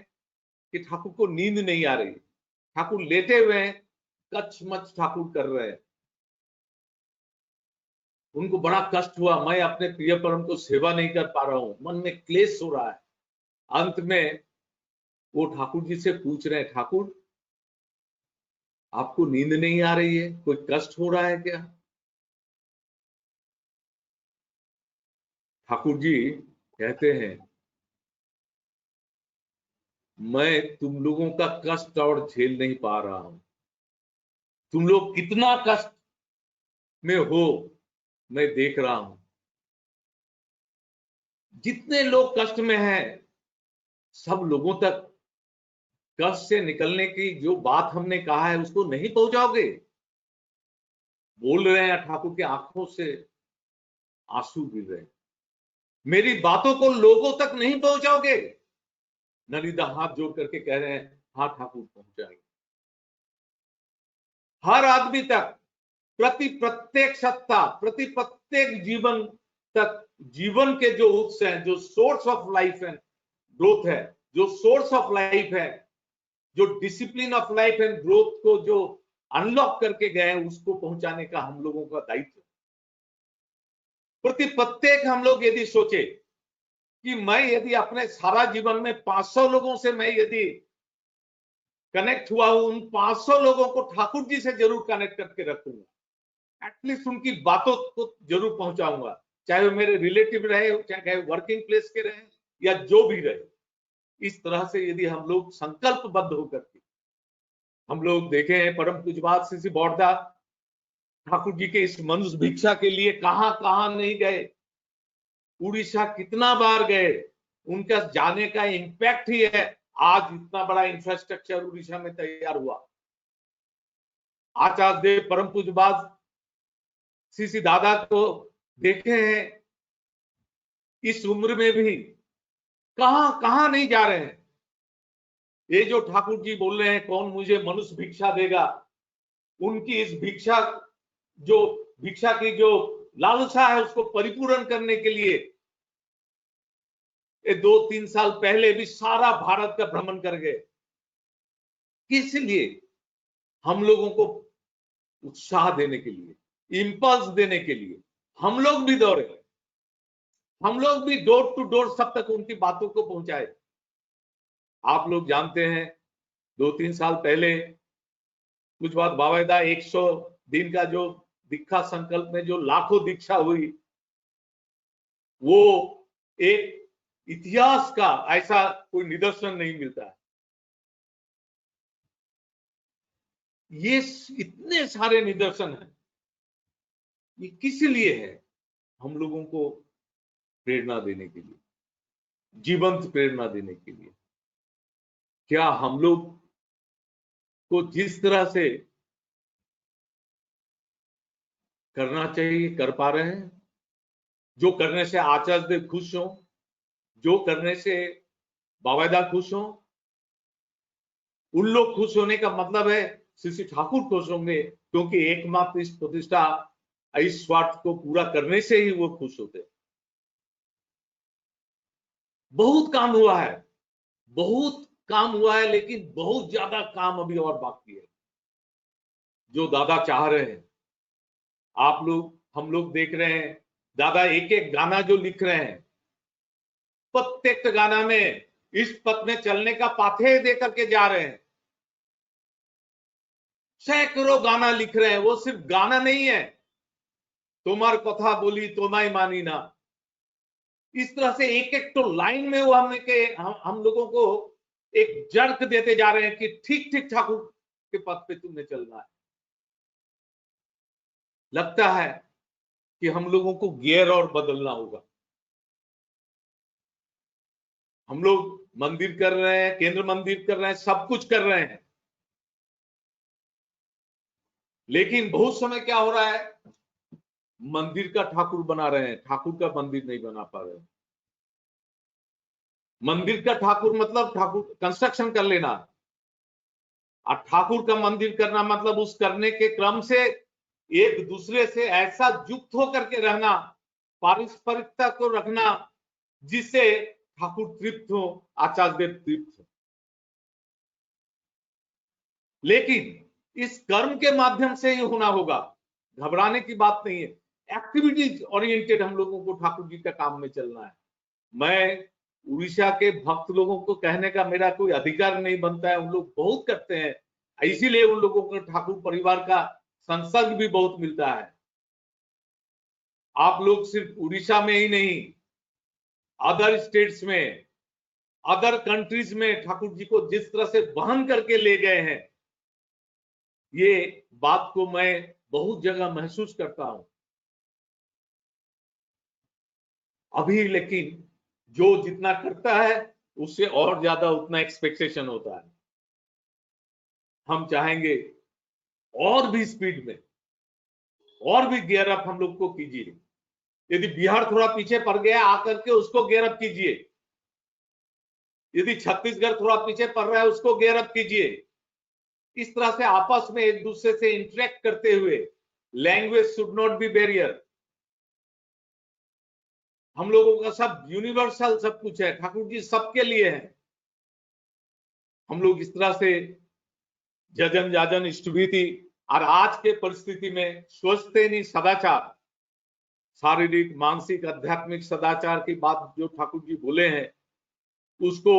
[SPEAKER 4] कि ठाकुर को नींद नहीं आ रही, ठाकुर लेटे हुए हैं, कच्छ-मच्छ ठाकुर कर रहे हैं। उनको बड़ा कष्ट हुआ, मैं अपने प्रिय परम को सेवा नहीं कर पा रहा हूं, मन में क्लेश हो रहा है। अंत में वो ठाकुर जी से पूछ रहे हैं, ठाकुर आपको नींद नहीं आ रही है, कोई कष्ट हो रहा है क्या? ठाकुर जी कहते हैं, मैं तुम लोगों का कष्ट और झेल नहीं पा रहा हूं। तुम लोग कितना कष्ट में हो मैं देख रहा हूं। जितने लोग कष्ट में हैं, सब लोगों तक कष्ट से निकलने की जो बात हमने कहा है उसको नहीं पहुंचाओगे? बोल रहे हैं, ठाकुर की आंखों से आंसू गिर रहे हैं। मेरी बातों को लोगों तक नहीं पहुंचाओगे? नलिदा हाथ जोड़ करके कह रहे हैं, हाँ ठाकुर पहुंचाएंगे। हर आदमी तक, प्रति प्रत्येक सत्ता, प्रति प्रत्येक जीवन तक, जीवन के जो उत्स हैं, जो सोर्स ऑफ लाइफ है, ग्रोथ है, जो सोर्स ऑफ लाइफ है, जो discipline of life and growth को जो अनलॉक करके गए हैं, उसको पहुंचाने का हम लोगों का दायित्व। प्रति प्रत्येक हम लोग यदि सोचे कि मैं यदि अपने सारा जीवन में 500 लोगों से मैं यदि कनेक्ट हुआ हूं, उन 500 लोगों को ठाकुर जी से जरूर कनेक्ट करके रखूंगा, एटलीस्ट उनकी बातों को जरूर पहुंचाऊंगा, चाहे वो मेरे रिलेटिव रहे, चाहे वर्किंग प्लेस के रहे या जो भी रहे। इस तरह से यदि हम लोग संकल्पबद्ध होकर के, हम लोग देखे हैं परम पूज्यपाद श्री बौरदा ठाकुर जी के इस मनुष्य भिक्षा के लिए कहां कहां नहीं गए, उड़ीसा कितना बार गए। उनका जाने का इंपैक्ट ही है आज इतना बड़ा इंफ्रास्ट्रक्चर उड़ीसा में तैयार हुआ। आचार्य देव परम पूज्यपाद श्री दादा को देखे हैं, इस उम्र में भी कहां कहां नहीं जा रहे हैं। ये जो ठाकुर जी बोल रहे हैं, कौन मुझे मनुष्य भिक्षा देगा, उनकी इस भिक्षा की जो लालसा है उसको परिपूर्ण करने के लिए ये 2-3 साल पहले भी सारा भारत का भ्रमण कर गए। किस लिए? हम लोगों को उत्साह देने के लिए, इंपल्स देने के लिए हम लोग भी दौड़े, हम लोग भी डोर टू डोर सब तक उनकी बातों को पहुंचाए। आप लोग जानते हैं 2-3 साल पहले कुछ बात बाबा 100 दिन का जो दीक्षा संकल्प में जो लाखों दीक्षा हुई, वो एक इतिहास का ऐसा कोई निदर्शन नहीं मिलता है। ये इतने सारे निदर्शन हैं, ये किस लिए है? हम लोगों को प्रेरणा देने के लिए, जीवंत प्रेरणा देने के लिए। क्या हम लोग को जिस तरह से करना चाहिए कर पा रहे हैं? जो करने से आचार्य देव खुश हो, जो करने से बाबादा खुश हो, उन लोग खुश होने का मतलब है श्री ठाकुर खुश होंगे, क्योंकि एकमात्र इस प्रतिष्ठा, इस स्वार्थ को पूरा करने से ही वो खुश होते हैं। बहुत काम हुआ है, बहुत काम हुआ है, लेकिन बहुत ज्यादा काम अभी और बाकी है जो दादा चाह रहे हैं। आप लोग, हम लोग देख रहे हैं दादा एक एक गाना जो लिख रहे हैं, प्रत्येक गाना में इस पथ में चलने का पाथे दे करके जा रहे हैं। सैकड़ों गाना लिख रहे हैं, वो सिर्फ गाना नहीं है, तुम्हार कथा बोली तुम्हारी मानी ना, इस तरह से एक एक तो लाइन में वो हम लोगों को एक जर्क देते जा रहे हैं कि ठीक ठीक ठाकुर के पथ पे तुमने चलना है। लगता है कि हम लोगों को गियर और बदलना होगा। हम लोग मंदिर कर रहे हैं, केंद्र मंदिर कर रहे हैं, सब कुछ कर रहे हैं, लेकिन बहुत समय क्या हो रहा है, मंदिर का ठाकुर बना रहे हैं, ठाकुर का मंदिर नहीं बना पा रहे हैं। मंदिर का ठाकुर मतलब ठाकुर कंस्ट्रक्शन कर लेना, और ठाकुर का मंदिर करना मतलब उस करने के क्रम से एक दूसरे से ऐसा युक्त होकर के रहना, पारस्परिकता को रखना, जिससे ठाकुर तृप्त हो, आचार्य देव तृप्त हो। लेकिन इस कर्म के माध्यम से ही होना होगा, घबराने की बात नहीं है। एक्टिविटीज ओरिएंटेड हम लोगों को ठाकुर जी का काम में चलना है। मैं उड़ीसा के भक्त लोगों को कहने का मेरा कोई अधिकार नहीं बनता है, उन लोग बहुत करते हैं, इसीलिए उन लोगों को ठाकुर परिवार का संसर्ग भी बहुत मिलता है। आप लोग सिर्फ उड़ीसा में ही नहीं, अदर स्टेट्स में, अदर कंट्रीज में ठाकुर जी को जिस तरह से वहन करके ले गए हैं, ये बात को मैं बहुत जगह महसूस करता हूं। अभी लेकिन जो जितना करता है उससे और ज्यादा उतना एक्सपेक्टेशन होता है। हम चाहेंगे और भी स्पीड में, और भी गियर अप हम लोग को कीजिए। यदि बिहार थोड़ा पीछे पड़ गया, आकर के उसको गियर अप कीजिए। यदि छत्तीसगढ़ थोड़ा पीछे पड़ रहा है, उसको गियर अप कीजिए। इस तरह से आपस में एक दूसरे से इंटरेक्ट करते हुए, language should not be barrier. हम लोगों का सब यूनिवर्सल सब कुछ है, ठाकुर जी सबके लिए है। हम लोग इस तरह से जजन जाजन इष्टभीति और आज के परिस्थिति में स्वस्थेनी सदाचार, शारीरिक मानसिक आध्यात्मिक सदाचार की बात जो ठाकुर जी बोले हैं, उसको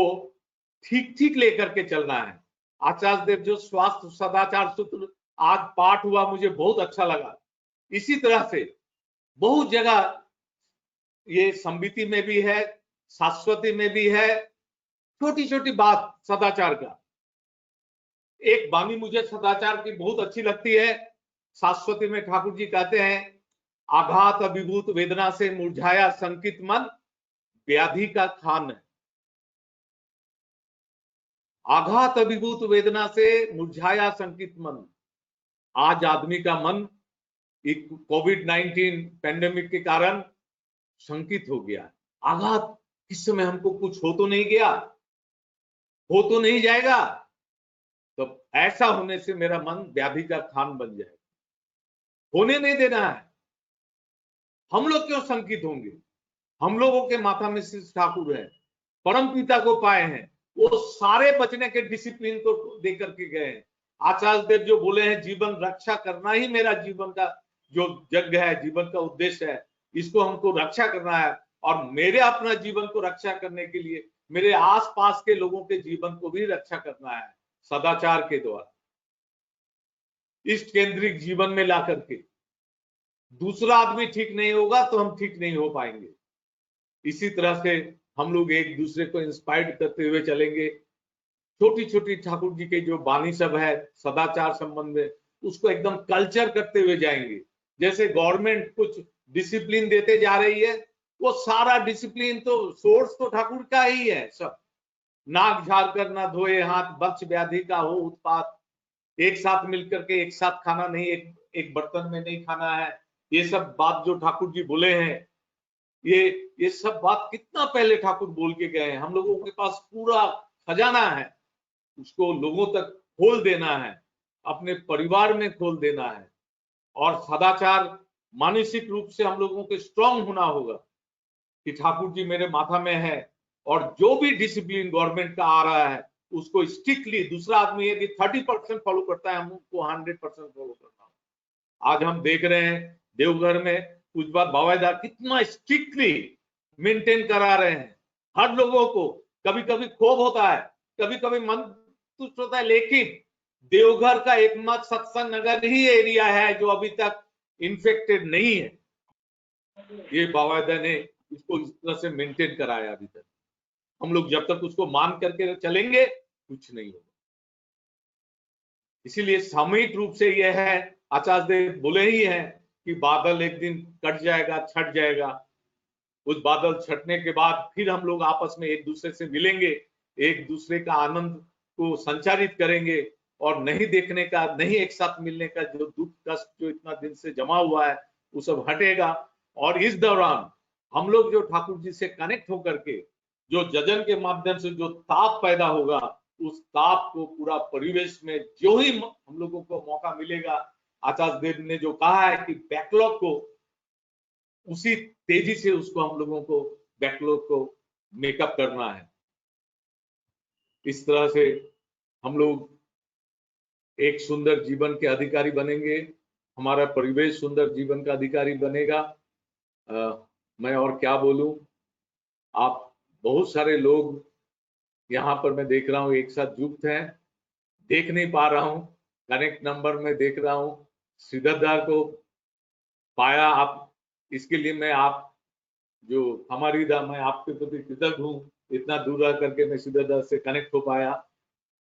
[SPEAKER 4] ठीक ठीक लेकर के चलना है। आचार्य देव जो स्वास्थ्य सदाचार सूत्र आज पाठ हुआ, मुझे बहुत अच्छा लगा। इसी तरह से बहुत जगह ये संबिति में भी है, शाश्वती में भी है, छोटी छोटी बात सदाचार का। एक वाणी मुझे सदाचार की बहुत अच्छी लगती है। शाश्वती में ठाकुर जी कहते हैं, आघात अभिभूत वेदना से मुरझाया संकित मन व्याधि का खान है। आघात अभिभूत वेदना से मुरझाया संकित मन। आज आदमी का मन कोविड-19 पैंडेमिक के कारण संकित हो गया। आघात, इस समय हमको कुछ हो तो नहीं गया, हो तो नहीं जाएगा, तो ऐसा होने से मेरा मन व्याधि का खान बन जाएगा। होने नहीं देना है। हम लोग क्यों संकित होंगे? हम लोगों के माथा में श्री ठाकुर है, परम पिता को पाए हैं, वो सारे बचने के डिसिप्लिन को दे करके गए हैं। आचार्य देव जो बोले हैं, जीवन रक्षा करना ही मेरा जीवन का जो यज्ञ है, जीवन का उद्देश्य है, इसको हमको रक्षा करना है। और मेरे अपना जीवन को रक्षा करने के लिए मेरे आसपास के लोगों के जीवन को भी रक्षा करना है सदाचार के द्वारा, इष्ट केंद्रिक जीवन में ला करके। दूसरा आदमी ठीक नहीं होगा तो हम ठीक नहीं हो पाएंगे। इसी तरह से हम लोग एक दूसरे को इंस्पायर्ड करते हुए चलेंगे। छोटी छोटी ठाकुर जी के जो बानी सब है सदाचार संबंध में, उसको एकदम कल्चर करते हुए जाएंगे। जैसे गवर्नमेंट कुछ डिसिप्लिन देते जा रही है, वो सारा डिसिप्लिन तो सोर्स तो ठाकुर का ही है। सब नाक झाड़ कर ना धोए हाथ, बक्ष व्याधि का हो उत्पात, एक साथ मिलकर के एक साथ खाना नहीं, एक बर्तन में नहीं खाना है, ये सब बात जो ठाकुर जी बोले हैं, ये सब बात कितना पहले ठाकुर बोल के गए हैं। हम लोगों के पास पूरा खजाना है, उसको लोगों तक खोल देना है, अपने परिवार में खोल देना है। और सदाचार मानसिक रूप से हम लोगों को स्ट्रांग होना होगा कि ठाकुर जी मेरे माथा में है, और जो भी डिसिप्लिन गवर्नमेंट का आ रहा है उसको स्ट्रिक्टली, दूसरा आदमी यदि 30% फॉलो करता है, हमको 100% फॉलो करना होगा। आज हम देख रहे हैं देवघर में कुछ बात बाबा कितना स्ट्रिक्टली मेंटेन करा रहे हैं हर लोगों को। कभी कभी क्षोभ होता है, कभी कभी मन तुष्ट होता है, लेकिन देवघर का एकमात्र सत्संग नगर ही एरिया है जो अभी तक इन्फेक्टेड नहीं है। ये बाबा ने इसको इस तरह से मेंटेन कराया अभी तक। हम लोग जब तक उसको मान करके चलेंगे कुछ नहीं होगा। इसीलिए सामूहिक रूप से यह है, आचार्य देव बोले ही हैं कि बादल एक दिन कट जाएगा, छट जाएगा। उस बादल छटने के बाद फिर हम लोग आपस में एक दूसरे से मिलेंगे, एक दूसरे का आनंद को संचारित करेंगे, और नहीं देखने का, नहीं एक साथ मिलने का जो दुख कष्ट जो इतना दिन से जमा हुआ है वो सब हटेगा। और इस दौरान हम लोग जो ठाकुर जी से कनेक्ट होकर के जो जजन के माध्यम से जो ताप पैदा होगा, उस ताप को पूरा परिवेश में जो ही हम लोगों को मौका मिलेगा, आचार्य देव ने जो कहा है कि बैकलॉग को उसी तेजी से उसको हम लोगों को बैकलॉग को मेकअप करना है। इस तरह से हम लोग एक सुंदर जीवन के अधिकारी बनेंगे, हमारा परिवेश सुंदर जीवन का अधिकारी बनेगा। मैं और क्या बोलूं, आप बहुत सारे लोग यहाँ पर मैं देख रहा हूँ एक साथ युक्त हैं। देख नहीं पा रहा हूँ, कनेक्ट नंबर में देख रहा हूँ। श्रीधर को पाया, आप इसके लिए मैं आप जो हमारी मैं आपके प्रति कृतज्ञ हूँ। इतना दूर रह करके मैं श्रीधर से कनेक्ट हो पाया,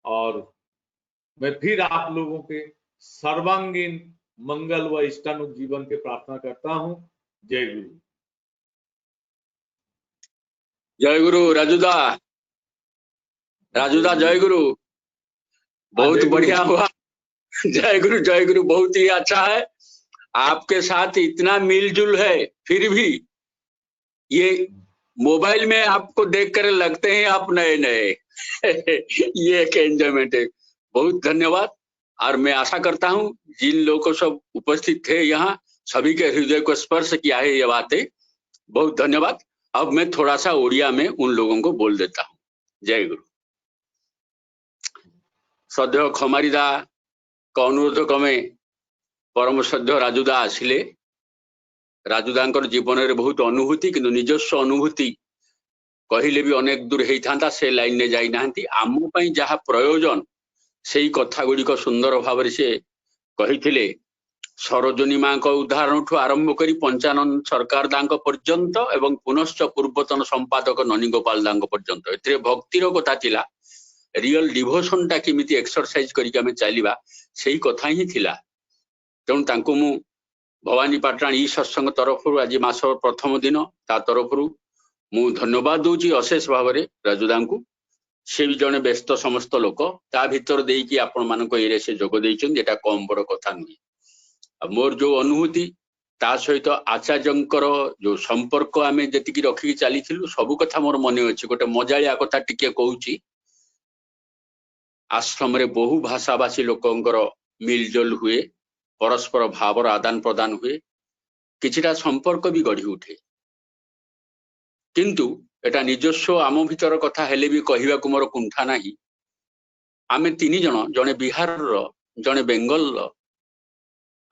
[SPEAKER 4] और मैं फिर आप लोगों के सर्वांगीण मंगल व इष्टानुक जीवन के प्रार्थना करता हूँ। जय गुरु।
[SPEAKER 3] जय गुरु राजूदा, राजूदा जय गुरु। बहुत बढ़िया हुआ। जय गुरु बहुत ही अच्छा है। आपके साथ इतना मिलजुल है, फिर भी ये मोबाइल में आपको देखकर लगते हैं आप नए नए। ये एक एंजॉयमेंट है। बहुत धन्यवाद। और मैं आशा करता हूं जिन लोगों सब उपस्थित थे यहाँ, सभी के हृदय को स्पर्श किया है ये बातें। बहुत धन्यवाद। अब मैं थोड़ा सा ओडिया में उन लोगों को बोल देता हूँ। जय गुरु। श्रद्धेय खमारीदा का अनुरोध क्रमे परम श्रद्धेय राजूदा आसिले। राजूदांकर जीवन में बहुत अनुभूति, किंतु निजस्व अनुभूति कहले भी अनेक दूर होता से लाइन ने जाई नाहंती। आम पई जहा प्रयोजन सेई कथा गुड़िक सुंदर भाव से कहिथिले। सरोजनी माँ को उदाहरण ठू आरंभ करी पंचानन सरकार दांग पर्यंत एवं पुनश्च पूर्वतन संपादक ननी गोपाल दांग पर्यंत एथिरे भक्तिर कथा थिला। रियल डिभोशन टा किमिति एक्सरसाइज करिक आमे चलिबा सेही कथा ही थिला। तेणु तांको मु भवानीपाटना ई सत्संग तरफ आज मास प्रथम दिन ता तरफ मु धन्यवाद दूची अशेष भाव में राजूदा को। से भी जड़े व्यस्त समस्त लोक ता भीतर देकी आपण मानक ये से जोग देइछन, एटा कम बड़ कथा नुहे। मोर जो अनुभूति ता सहित आचार्यंकर जो संपर्क आमे जतिकी रखिकी चलीथिलु सबु कथा मोर मने अछि। गोटे मजालिया कथा टिके कहूची। आश्रम रे बहु भाषाभाषी लोकंकर मिलजोल हुए, परस्पर भावर आदान प्रदान हुए, किछिटा संपर्क भी गढ़ी उठे। किंतु एटा निजस्व आम भीतर कथा हेले भी कहवाक मोर कुंठा नाही। आमे तीन जन, जने बिहार रो, जने बेंगल रो,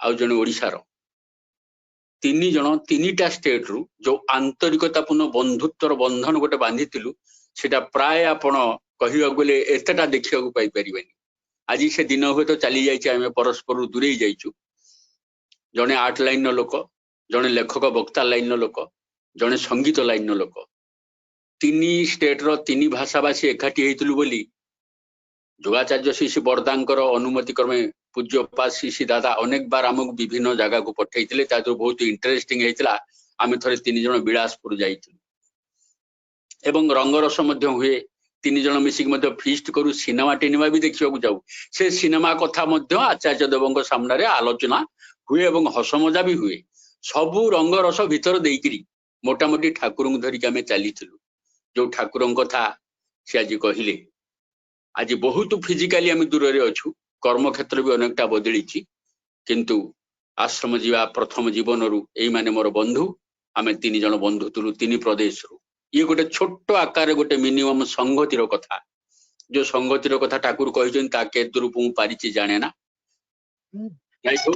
[SPEAKER 3] आउ जने ओडिशा रो, तीन जन तीनिटा स्टेट रु जो आंतरिकतापूर्ण बंधुत्वर बंधन गोटे बांधिथिलु सेटा प्राय आपण कहवाक गले एतेटा देखिବାକୁ पाई परिबेनी। आज से दिन हुए तो चली जाइए, आमे परस्पर दूरे जाइछु। जने आर्ट लाइन नो लोक, जने लेखक वक्ता लाइन नो लोक, जने संगीत लाइन नो लोक, तीन स्टेट रो तीन भाषाभाषी एकाठी हेतुलु बोली जोगाचार्य श्री बरदांकर अनुमति क्रमे पूज्य उपास श्री दादा अनेक बार आमको विभिन्न जगह को पठेइथिले। ता जो बहुत इंटरेस्टिंग हेतिला। आमे थरे तीन जन बिलासपुर जाइथिलु एवं रंगरस मध्य हुए। तीन जन मिसिक मध्य फीस्ट करू, सिनेमा टिनेमा भी देखिया को जाऊ। से सिनेमा कथा मध्य आचार्य देवଙ୍କ सामने रे आलोचना हुए एवं हस मजा भी हुए। सबु रंगरस भीतर देइकरी मोटामोटी ठाकुर धरिक आमे चलीथिलु। जो ठाकुर कथा से आज कहले, आज बहुत फिजिकाली आम दूर रे अच्छु, कर्म क्षेत्र भी अनेकटा बदली, किंतु आश्रम जीवा प्रथम जीवन रु एई माने मोर बंधु। आमे तीन जन बंधु तुलु तीन प्रदेश रु। ये गोटे छोट आकार गोटे मिनिमम संगतिर कथा। जो संगतिर कथा ठाकुर कहिछन ता के दूर पु पारिछि जाने ना। राजू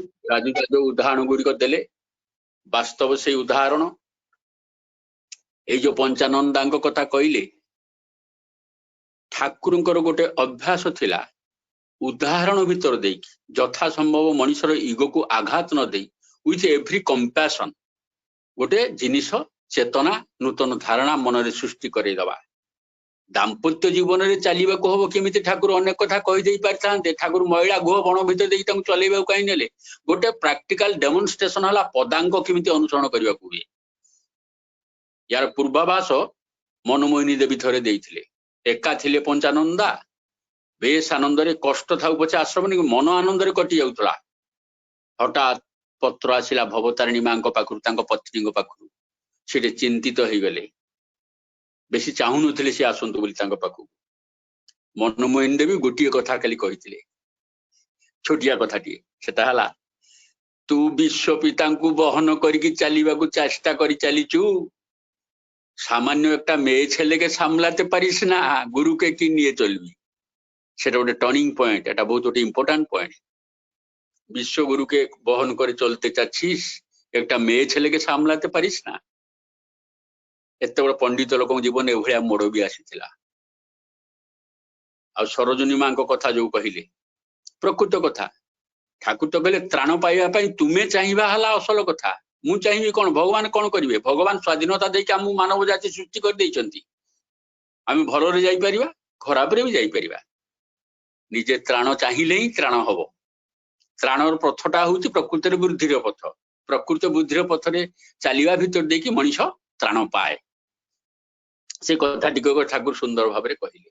[SPEAKER 3] जो उदाहरण गुड़िक देले वास्तव से उदाहरण ये जो पंचानंदांग कथा कहले, ठाकुरंकर गोटे अभ्यास थिला उदाहरण भीतर दे यथा संभव मनुष्यर इगो को आघात न दे विथ एव्री कंपैशन गोटे जिनिस चेतना नूतन धारणा मन रे सृष्टि करे दबा। दाम्पत्य जीवन रे चलीबा को हबो केमिति ठाकुर अनेक कथा कहि देई पारथांते। ठाकुर महिला गुह बण भीतर देई तांको चलेबा काई नेले। गोटे प्रैक्टिकल डेमोन्स्ट्रेशन हला पदांक केमिति अनुसरण करिबा को हुए। यार पूर्वाभास मनमोहिनी देवी थरे देइथिले। एका थिले पंचानंदा बेस आनंद रे कष्ट थाउ पछे आश्रम नि मन आनंद रे कटि जाउतला। हठात पत्र आसिला भवतारिणी मां को पाखरु, तांको पत्नी को पाखरु। सेटे चिंतित हो गले, बेसी चाहू नथिले से आसंतु बोली तांको पाखु। मनमोहिनी देवी गोटिए कथा खाली कहिथिले, छोटिया कथाटी सेटा हला, तू विश्व पितांकु बहन करिकि चलीबाकु चेष्टा करि चलीचु, सामान्य एकटा मेये छेले के सामलाते पारिस ना, गुरु के कि निये चलबी। सेटा गोटे टर्निंग पॉइंट, एटा बहुत गोटे इंपोर्टेंट पॉइंट। विश्व गुरु के बहन करे चलते चाচ্ছিস, एकटा मेये छेले के सामलाते पारिस ना। एत बड़ पंडित लोक जीवन एभलिया मोड़ भी आसीथिला आ सरोजिनी मां को कथा जो कहले प्रकृत कथा ठाकुर तो कहले त्राण पाइबा पई तुमे चाहिबा हला असल कथा मु चाहिबी कोन भगवान कोन करिवे भगवान स्वाधीनता देके हम मानव जाति सृष्टि कर दैचंती आम भल रे जाई परिबा खराब रे भी जाई परिबा निजे त्राण चाहिले ही त्राण हबो त्राणर पथटा होउची प्रकृतिर बुद्धिर पथ प्रकृत बुद्धिर पथरे चलिबा भितर देकी मनीष त्राण पाए से कथा टिको ठाकुर सुंदर भाबरे कहिले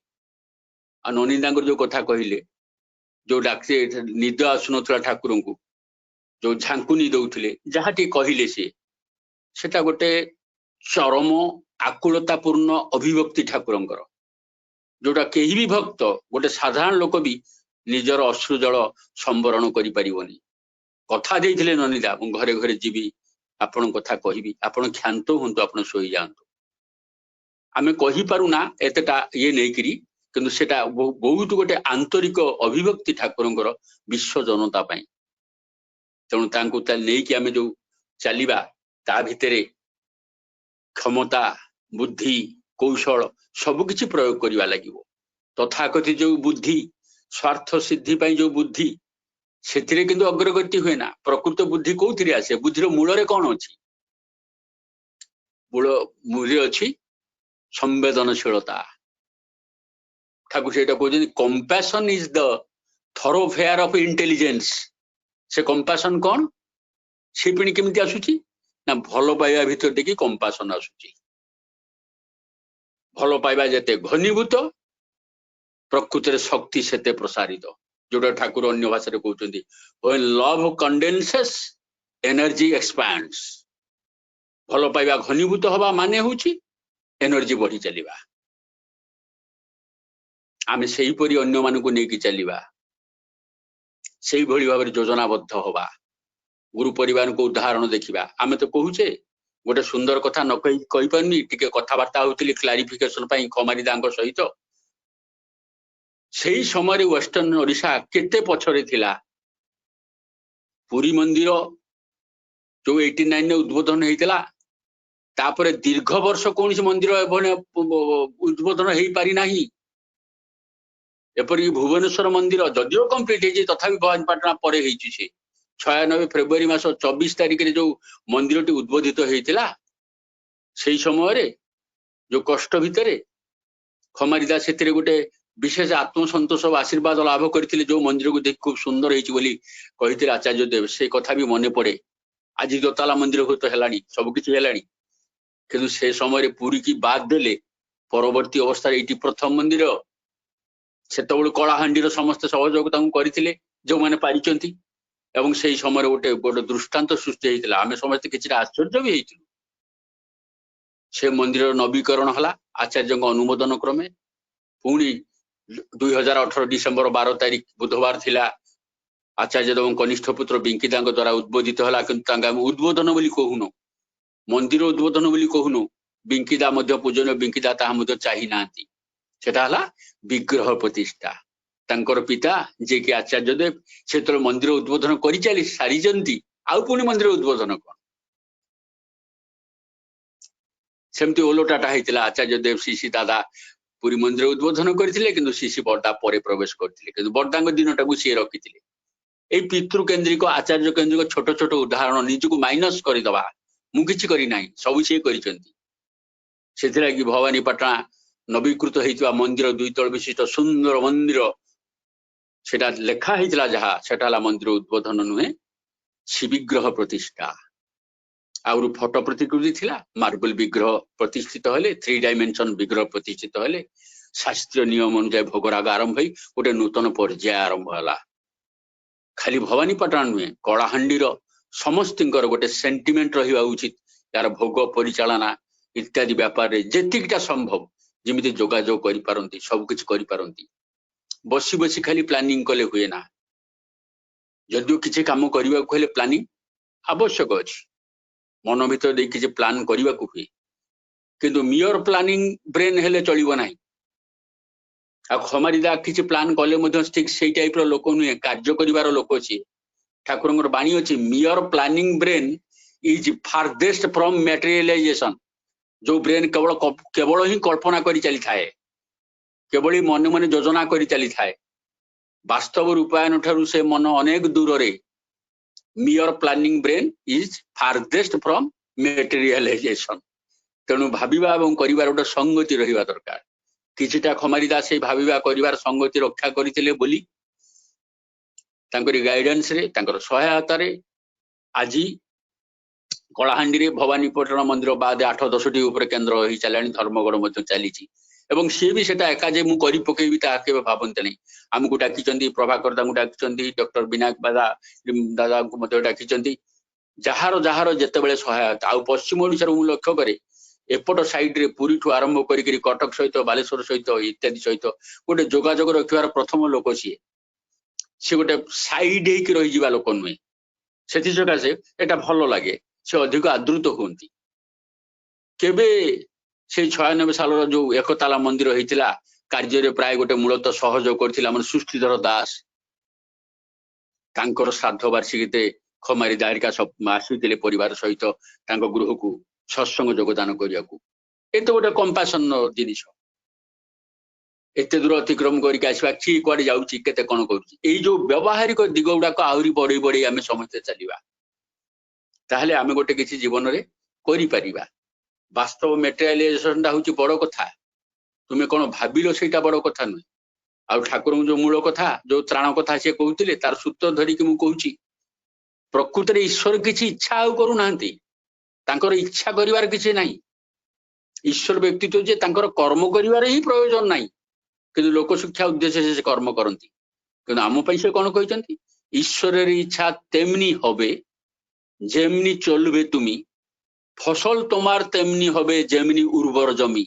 [SPEAKER 3] आ ननिंदांगर जो कथा कहिले जो डाक्से निद आसुनथला ठाकुर को जो झांकुनी दउथिले जहाटी कहिले सेटा गोटे चरम आकुलतापूर्ण अभिव्यक्ति ठाकुरंकर जोटा केही भी भक्त गोटे साधारण लोक भी निजर अश्रु जल संवरण करि परिबोनी कथा देइथिले ननिदा मु घरे घरे जीवी आपण कथा कहिबी आपण क्षांत हुंतु आपण सोई जांतु आमे कहि पारुना एतटा ये नै करी किंतु सेटा बहुत गोटे आंतरिक अभिव्यक्ति ठाकुरंकर विश्व जनता पई तेणु तांको ताल नै कि आमे जो चलिबा ता भितरे क्षमता बुद्धि कौशल सब किछि प्रयोग करिवा लागिवो तथाकथित जो बुद्धि स्वार्थ सिद्धि पई जो बुद्धि सेथिरे किंतु अग्रगति हुए ना प्रकृत बुद्धि कोथिरे आसे बुद्धिर मूल रे कोन अछि मूल अछि संवेदनशीलता ठाकुर सेटा कहते compassion is the thoroughfare of intelligence से कंपैशन कौन से पिणी केमिति आसुची ना भल पाइबा भितर देखि कंपैशन आसुची भल पाइबा जते घनीभूत प्रकृतिर शक्ति सेते प्रसारित जोटा ठाकुर अन्य भाषा रे कहउचंदी when love condenses energy expands भल पाइबा घनीभूत हवा माने होची एनर्जी बढ़ी चलिबा आमे सेही परि अन्य मानको नेकी चलिबा सेही भली भाबरे योजनाबद्ध होबा गुरु परिवार को उदाहरण देखिबा आमे तो कहूचे गोटे सुंदर कथा न कहि परनी टिके कथा वार्ता होतिली क्लारिफिकेशन पई खमारी दांग सहित सेही समय वेस्टर्न ओडिशा केते पछरे थिला पुरी मंदिर जो 89 ने उद्बोधन हेतिला तापरे दीर्घ वर्ष कोनसी मंदिर उद्बोधन हेई पारि नाही एपरि भुवनेश्वर मंदिर जदियो कंप्लीट हेजी तथापि भवानीपाटना परे हेची से 96 फेब्रुआरी मास 24 तारिख रे जो मंदिरटी उद्बोधित हेतिला सेही समय रे जो कष्ट भितरे खमारीदा सेतिरे गोटे विशेष आत्मसंतोष और आशीर्वाद लाभ करथिले जो मंदिर को देख खूब सुंदर हेची बोली कहिथिले आचार्य देव से कथा भी मने पड़े आज दोताला मंदिर को तो हेलानी सब किछि हेलानी किंतु से समय रे पूरी की बात देले परवर्ती अवस्था एटी प्रथम मंदिर सेतबेले कलाहांडीर समस्त सहयोग तांको करथिले जो माने पारिचंती एवं सेही समय गोटे बड़ दृष्टांत सृष्टि हेतिला आमे समस्त किछि आश्चर्य भी हेतिलु से मंदिर नवीकरण हला आचार्य अनुमोदन क्रमे पुणी 2018 डिसेंबर 12 तारिख बुधवार थिला आचार्य देव कनिष्ठ पुत्र बिंकिदा द्वारा उद्बोधित हला किंतु तांगा उद्बोधन बोली कहूनो मंदिर उद्बोधन बोली कहूनो बिंकिदा मध्य पूजन बिंकिदा ताहा मध्य चाहि नांती सेटा हला विग्रह प्रतिष्ठा तांकर पिता जे कि आचार्य देव से तो मंदिर उद्बोधन करि चली सारिजंती आउ पुणी मंदिर उद्बोधन कोन सेमती ओलोटाटा हेतिला आचार्य देव शिशि दादा पुरी मंदिर उद्बोधन करथिले किंतु शिशि बड्डा परे प्रवेश करथिले किंतु बड्डांग दिनटा को से रखिथिले ए पितृ केंद्रिक आचार्य केंद्रिक छोट छोट उदाहरण निजको माइनस करि दबा मु किछि करि नाही सब से करिसंती सेथिला कि भवानीपाटना नवीकृत हेतिबा मंदिर दुई तल विशिष्ट सुंदर मंदिर सेटा लेखा हेतिला जहा सेटाला मंदिर उद्बोधन नुहे शिविग्रह प्रतिष्ठा आउर फोटो प्रतिकृति थिला मार्बल विग्रह प्रतिष्ठित हेले 3 डायमेंशन विग्रह प्रतिष्ठित हेले शास्त्रीय नियम अनुसार भोगराग आरंभ होई गोटे नूतन पर्याय आरंभ हला खाली भवानीपाटना नुहे कलाहांडीर समस्तिंकर गोटे सेंटिमेंट रहिबा उचित यार भोग परिचालना इत्यादि व्यापार रे जेतिकटा संभव जिमिति जोगाजोग करि पारंती सब किछ करि पारंती बसी बसी खाली प्लानिंग कले हुए ना जदियो किछि काम करिबा को हेले प्लानिंग आवश्यक अछि मन भीतर दे किछि प्लान करिबा को हुए किंतु मियर प्लानिंग ब्रेन हेले चलिबो नाही आ खमारीदा किछि प्लान कले मध्य ठीक सेही टाइप रो लोक नुहे कार्य करिवार लोक अछि ठाकुरंगर बाणी अछि mere planning brain is farthest from materialization जो ब्रेन केवल केवल ही कल्पना करी चली थाए, केवल ही मन मन योजना करी चली थाए, वास्तव रूपायन ठारू से मन अनेक दूर रे। Mere planning brain is farthest from materialization. तेणु भाविबा एवं करिवार गोटे संगति रहिबा दरकार। किछिटा खमारी दास से भाविबा करिवार संगति रक्षा करिथिले बोली तांकरी गाइडेंस रे, तांकर सहायता रे आजी कलाहांडी रे भवानीपटन मंदिर बाद 8-10टी उपर केन्द्र होई चलानी, धर्मगढ़ मध्य चलीची एवं सी भी सेटा एका जे मु करी पकेबी ता केबे भाबंते नै। हमकु डाकिचंदी, प्रभाकर दांगु डाकिचंदी, डॉक्टर विनायक दादा को मध्य डाकिचंदी। जहार जहार जेतेबेले सहायता आ पश्चिम ओडिसा रो मु लक्ष्य करे एपट साइड रे पुरी ठु आरंभ करी कटक सहित बालेश्वर सहित इत्यादि सहित गोटे जोगाजोग रखिवार प्रथम लोक सी गोटे साइड हेकि रही जिबा लोक नुहे। सेथि सकाशे एटा भलो लागे, से अधिक आदृत होती। केबे से 96 साल जो एकताला मंदिर होइतिला कार्य रे प्राय गोटे मूलत सहयोग करथिला मन सुष्टिधर दास, तांकर श्राद्ध वार्षिकीते खमारी दारिका सब आसीथिले परिवार सहित तांको गृह को सत्संग योगदान करिया को। एते गोटे कंपासन जिनिस, एते दूर अतिक्रम करके आसवा कि कुआडे जाउची केते कोन करूची, एई जो व्यवहारिक दिग गुडा को आहुरी बढई बढई आमे समझते चलिबा, ताहले आमे गोटे किछि जीवन रे करि परिबा। वास्तव मेटेरियलाइजेशन ता होची बड़ कथा, तुमे कोन भाबिलो सेटा बड़ कथा न। आ ठाकुर जो मूल कथा जो त्राण कथा से कहउतिले तार सूत्र धरि कि मु कहउची, प्रकृति रे ईश्वर किछि इच्छा आउ करू नांती, तांकर इच्छा करिवार किछि नाही। ईश्वर व्यक्तित्व जे तांकर कर्म करिवार ही प्रयोजन नाही, किंतु लोक शिक्षा उद्देश्य से कर्म करंती। किंतु आम पई से कोन कहिसंती, ईश्वर रे इच्छा तेमनी होबे जेमनी चलबे तुमी, फसल तोमार तेमनी होबे जेमनी उर्वर जमी।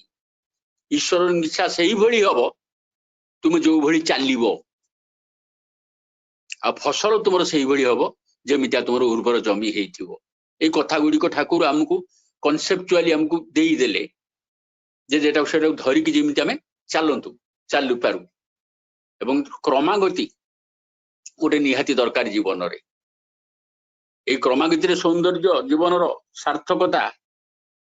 [SPEAKER 3] ईश्वर इच्छा सही भली हबो तुम जो भली चालिबो, आ फसल तुमर सही भली हबो जेमिता तुमर उर्वर जमी हेइथिबो। ए कथा गुडी को ठाकुर हमकु कॉन्सेप्चुअली हमकु देई देले जे जेटा सेटा धरि कि जेमिति हमें चालंतु चालु पारु एवं क्रमागति गोटे निहाती दरकार जीवन रे। ए क्रमागति रे सौंदर्य जीवन रो सार्थकता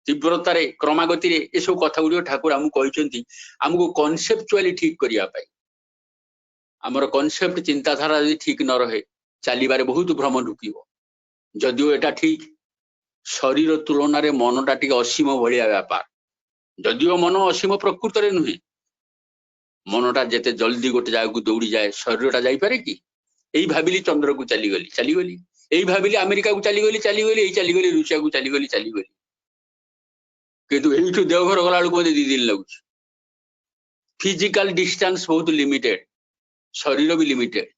[SPEAKER 3] तीव्रता रे क्रमागति रे ए सब कथा गुडी ठाकुर हमकु कहिसंती हमकु कॉन्सेप्चुअली ठीक करिया पाई। हमर कॉन्सेप्ट चिंताधारा यदि ठीक न रहे चालिबारे बहुत भ्रम ढुकिबो। जदिओ एटा ठीक, शरीर तुलना रे मनटा टिके असीम भलिया व्यापार। जदिओ मन असीम प्रकृति रे नुहे, मनटा जेते जल्दी गोटे जगह को दौड़ी जाए शरीरटा जाई पारे कि। एई भाबिली चंद्र को चली गली, एई भाबिली अमेरिका को चली गली, एई चली गली रूसिया को चली गली। किंतु एइठु देवघर गला को 2 दिन लागुछ। फिजिकल डिस्टेंस बहुत लिमिटेड, शरीर भी लिमिटेड।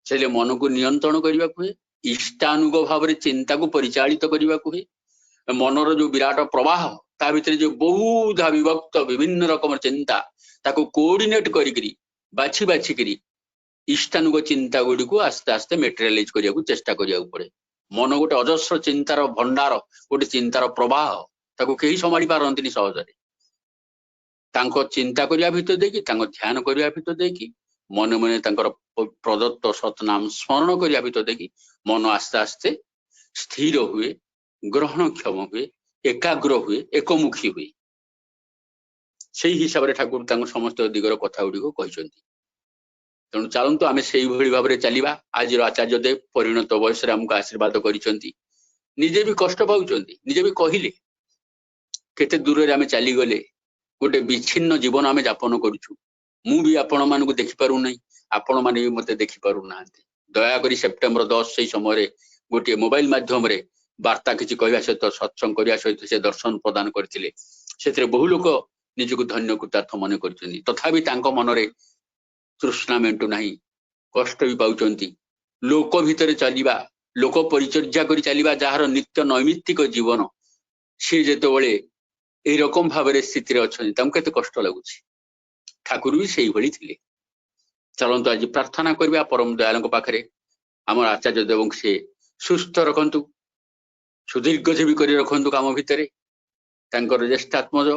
[SPEAKER 3] से मन को नियंत्रण करने को हुए, इष्टानुग भाव में चिंता को परिचालित करने को हुए। मनर जो विराट प्रवाह ता भितर जो बहुत विभक्त विभिन्न रकम चिंता ताको कोऑर्डिनेट करी बाछी करी इष्टानुग चिंता गुडी को आस्ते आस्ते मेटेरियलाइज करिया को चेष्टा करिया पड़े। मन गोटे अजस्र चिंतार भंडार, गोटे चिंतार प्रवाह ताको केही संभाली पारंतिनी सहजरे। तांको चिंता करिया भितर देखि, तांको ध्यान करिया भितर देखि, मन मन तांकर प्रदत्त सतनाम स्मरण करिया भितर देखि मन आस्ते आस्ते स्थिर हुए, ग्रहणक्षम हुए, एकाग्र हुए, एकमुखी हुए। से हिसाब से ठाकुर तांको समस्त दिगर कथा गुडी को कहिसंती। तेणु चलतु आम से भाव में चलवा। आज आचार्य देव परिणत बयस आमको आशीर्वाद करिसंती, निजे भी कष्ट पाउचंती, निजे भी कहिले केते दूर रे आमे चली गले, गोटे विच्छिन्न जीवन आमे यापन करूछु। मु भी आपण मानकु देखि पारु नै, आपण माने भी मते देखि पारु नांती। दया करी सेप्टेम्बर 10 से समय गोटे मोबाइल माध्यम रे वार्ता किछि कहवा सहित सत्संग करिया सहित से दर्शन प्रदान करथिले। सेतरे बहु लोक निजको धन्य कृतार्थ मन करछन्ती, तथापि तांको मनरे तृष्णा मेंटु नाही, कष्ट भी पाउचंती। लोक भितर चलिबा, लोक परिचर्या करी चलिबा जहार नित्य नैमित्तिक जीवन, से जेतेबेले एई रकम भाबरे स्थिति रे अछन्ती तांको केते कष्ट लागुछि। ठाकुर भी सेही भली थिले। चलंतु आज प्रार्थना करबा परम दयालंक पाखरे हमर आचार्य देवं से सुस्थ रखंतु, सुदीर्घ जीवी करी रखंतु काम भितरे। तांकर ज्येष्ठात्मज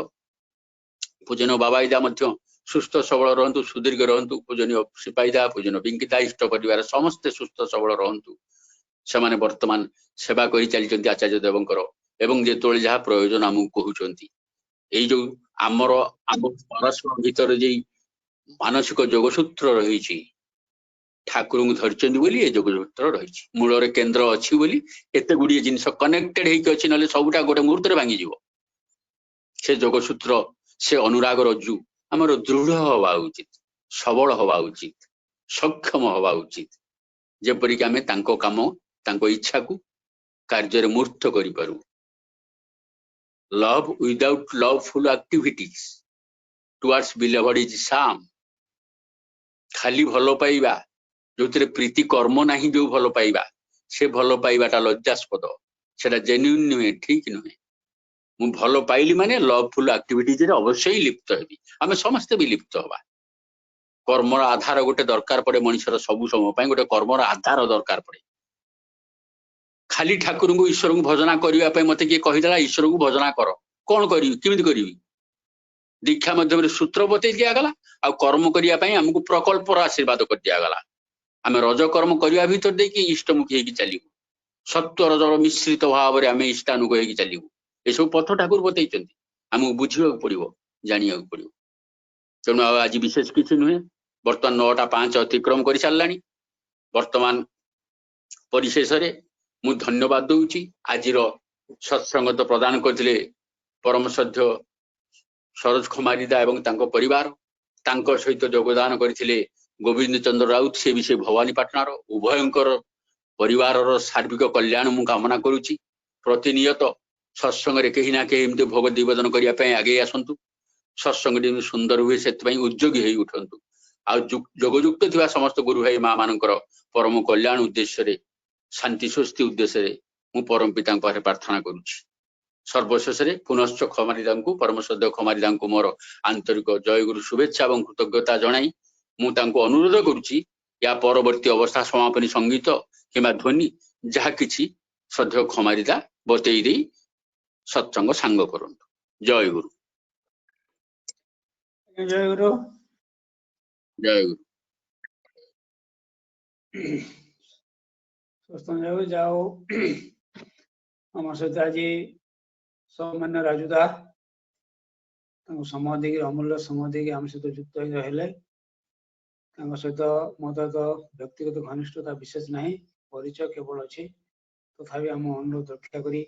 [SPEAKER 3] पूजन बाबाईदा मध्य सुस्थ सबल रहंतु, सुदीर्घ रहंतु। पूजनीय सिपाहीदा, पूजन बिंकिदा, इष्ट परिवार समस्त सुस्थ सबल रहंतु। सेमाने वर्तमान सेवा करी चलिचंती आचार्य देवंकर एवं जेतोळे जहा प्रयोजन हमकु कहउचंती एई जो आमर आम परस्पर भीतर जे मानसिक जोगसूत्र रही ठाकुर धरचंदी बोली ए जोगसूत्र रही मूल केन्द्र अच्छी बोली एते गुडी जिनिस कनेक्टेड हेकि अछि नले सबुटा गोटे मुहूर्त रे भांगी जीवो से जोगसूत्र से अनुराग रज्जु आमर दृढ़ हवा उचित सबल हवा उचित सक्षम हवा उचित जेपरिक आमे तांको काम तांको इच्छा को कार्य रे मूर्त करि Paru love without loveful activities towards beloved is शाम खाली भलो पाइबा जो प्रीति कर्म नहीं जो भलो पाइबा से भलो पाइबाटा लज्जास्पद सेटा जेन्युइन नुहे ठीक नुहे मु भलो पाइली माने लवफुल एक्टिविटीज रे अवश्य ही लिप्त हेबी आमे समस्त भी लिप्त हवा कर्मर आधार गोटे दरकार पड़े मनुष्यर सबु समय पई गोटे कर्मर आधार दरकार पड़े खाली ठाकुर को ईश्वर को भजना करने मत किए कहीदेला ईश्वर को भजना कर कौन करी किमिति करी दीक्षा मध्यम सूत्र बतई दिगला आ कर्म करने आमको प्रकल्पर आशीर्वाद कर दिगला आम रजकर्म करने भीतर देखिए इष्टमुखी होगी चलू सत्व रजर मिश्रित भाव में आम इष्टानुग होगी चलू ये पथ ठाकुर बतई आमको बुझा पड़ो जाना पड़ो तेणु आज विशेष किसी नुहे बर्तमान 9:05 अतिक्रम कर सारा बर्तमान परिशेष मु धन्यवाद दूची आज सत्संग तो प्रदान करते परम श्रद्ध सरोज खमारीदा एवं तांको परिवार तांको सहित योगदान करथिले गोविंद चंद्र राउत से भी से भवानीपाटनार उभयंकर परिवार सार्विक कल्याण मु कामना करुची प्रतिनियत सत्संग रे कहीं ना कहीं एमते भोग निवेदन करने आगे आसतु सत्संग सुंदर हुए से उद्योगी हो उठतु जोगयुक्त थिबा समस्त गुरु भाई माँ मानकर परम कल्याण उद्देश्य शांति स्वस्ति उद्देश्य मु परम पिता प्रार्थना करुछि सर्वशेष पुनश्च खमारीदा को परम श्रद्धा खमारीदा को मोर आंतरिक जय गुरु शुभेच्छा और कृतज्ञता जनाई मु तांको अनुरोध करुछि या परवर्ती अवस्था समापनी संगीत किंबा ध्वनि जहा किछि श्रद्धा खमारीदा बतई दे सत्संग सांग करंतु जय गुरु
[SPEAKER 2] जय गुरु
[SPEAKER 3] जय गुरु
[SPEAKER 2] सत्संग जाओ आम सहित आज सौमान्य राजुदा समय देखिए अमूल्य समय देखिए आम सहित युक्त रहे सहित मत तो व्यक्तिगत घनिष्ठता विशेष नहीं परिचय केवल अच्छी तथापि आम अनुरोध रक्षा करी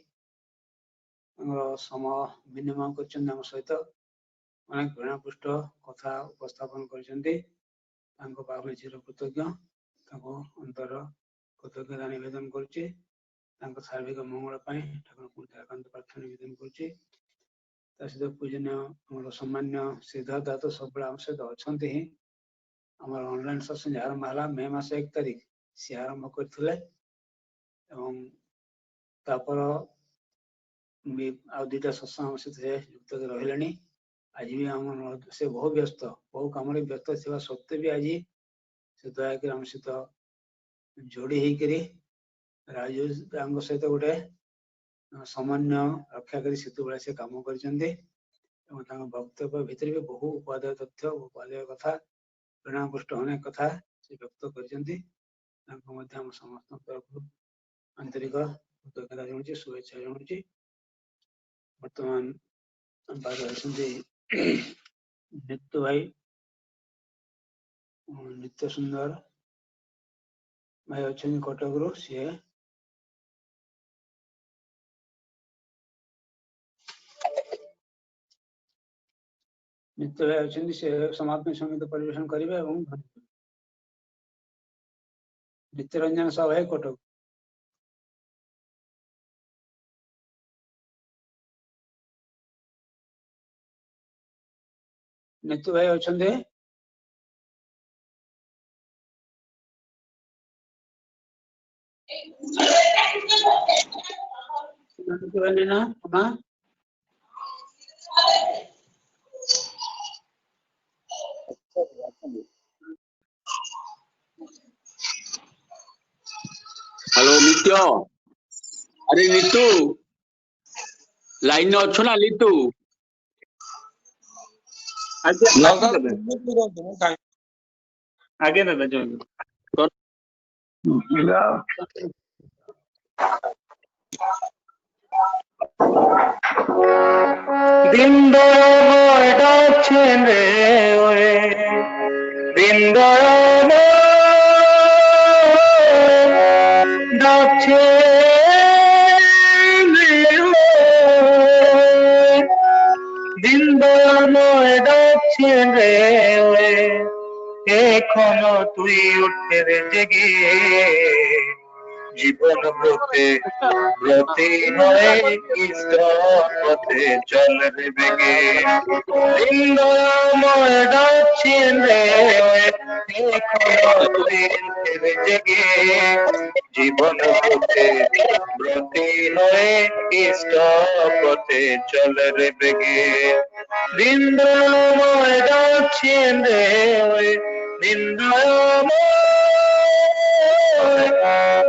[SPEAKER 2] समय विनिमय कर सहित अनेक प्रेरणापृष्ठ कथा उपस्थापन कर चिर कृतज्ञ अंतर कृतज्ञता निवेदन करुचे सार्विक मंगल ठाकुर एकांत प्रार्थना निवेदन करुचे सहित पूजनीय सम्मान्य सिद्धार्थ तो सब आम सहित अच्छा ही आम ऑनलाइन सत्संग आरंभ है मे मास 1 तारिख सी आरंभ करते आ दुईटा सत्संग सहित युक्त रही आज भी आम से बहु व्यस्त बहु कम व्यस्त थी सत्वे भी आज से दयाक आम सहित जोड़ी होकर राजू सहित गोटे सामान्य रक्षा कर सेतु भाई से कम कर वक्तव्य भितर भी बहु उपादेय तथ्य उपादेय कथा प्रेरणापृष्ठ अनेक कथा से व्यक्त कर समस्त तरफ आंतरिक कृतज्ञता जनाऊँ शुभेच्छा जनाऊँ वर्तमान नित्य भाई नित्य सुंदर भाई अच्छा कटक रू सी नित्य भाई अच्छा से समापन संगीत परिवेशन करेंगे नित्यरंजन साहब है कटक नित्य भाई अच्छा ना
[SPEAKER 3] हेलो नित्य अरे नीतू लाइन अच्छु ना लिटू
[SPEAKER 2] आगे दादा जो
[SPEAKER 1] বৃন্দাবন ডাকছেন রে ওরে বৃন্দাবন ডাকছেন রে ওরে বৃন্দাবন ডাকছেন রে ওরে এখনো তুই উঠে রে জেগে জীবন ব্রতে ব্রতে নয় ইষ্ট পথে চল রে বেগে বৃন্দাবন ডাকছেন রে এখনো তুই উঠে রে জেগে জীবন ব্রতে ব্রতে নয় ইষ্ট পথে চল রে বেগে বৃন্দাবন ডাকছেন রে বৃন্দাবন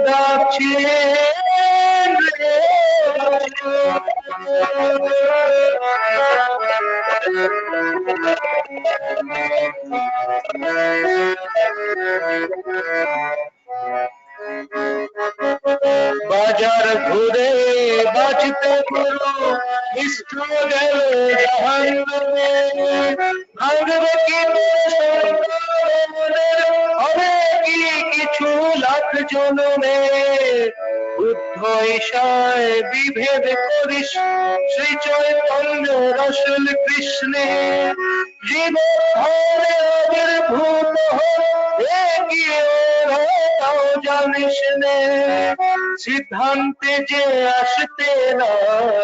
[SPEAKER 1] ডাকছেন রে বাজার ঘুরে বাঁচতে পুরো ইষ্ট গেল জাহান্নামে ভাঙবে কি হবে কি কিছু লাখ জনমে বুদ্ধ ঈশায় বিভেদ করিস শ্রী চৈতন্য রসুল কৃষ্ণে জীবন ধরে আবির্ভূত হয়ে গিয়ে তাও জানিস নে সিদ্ধান্তে যে আসতে না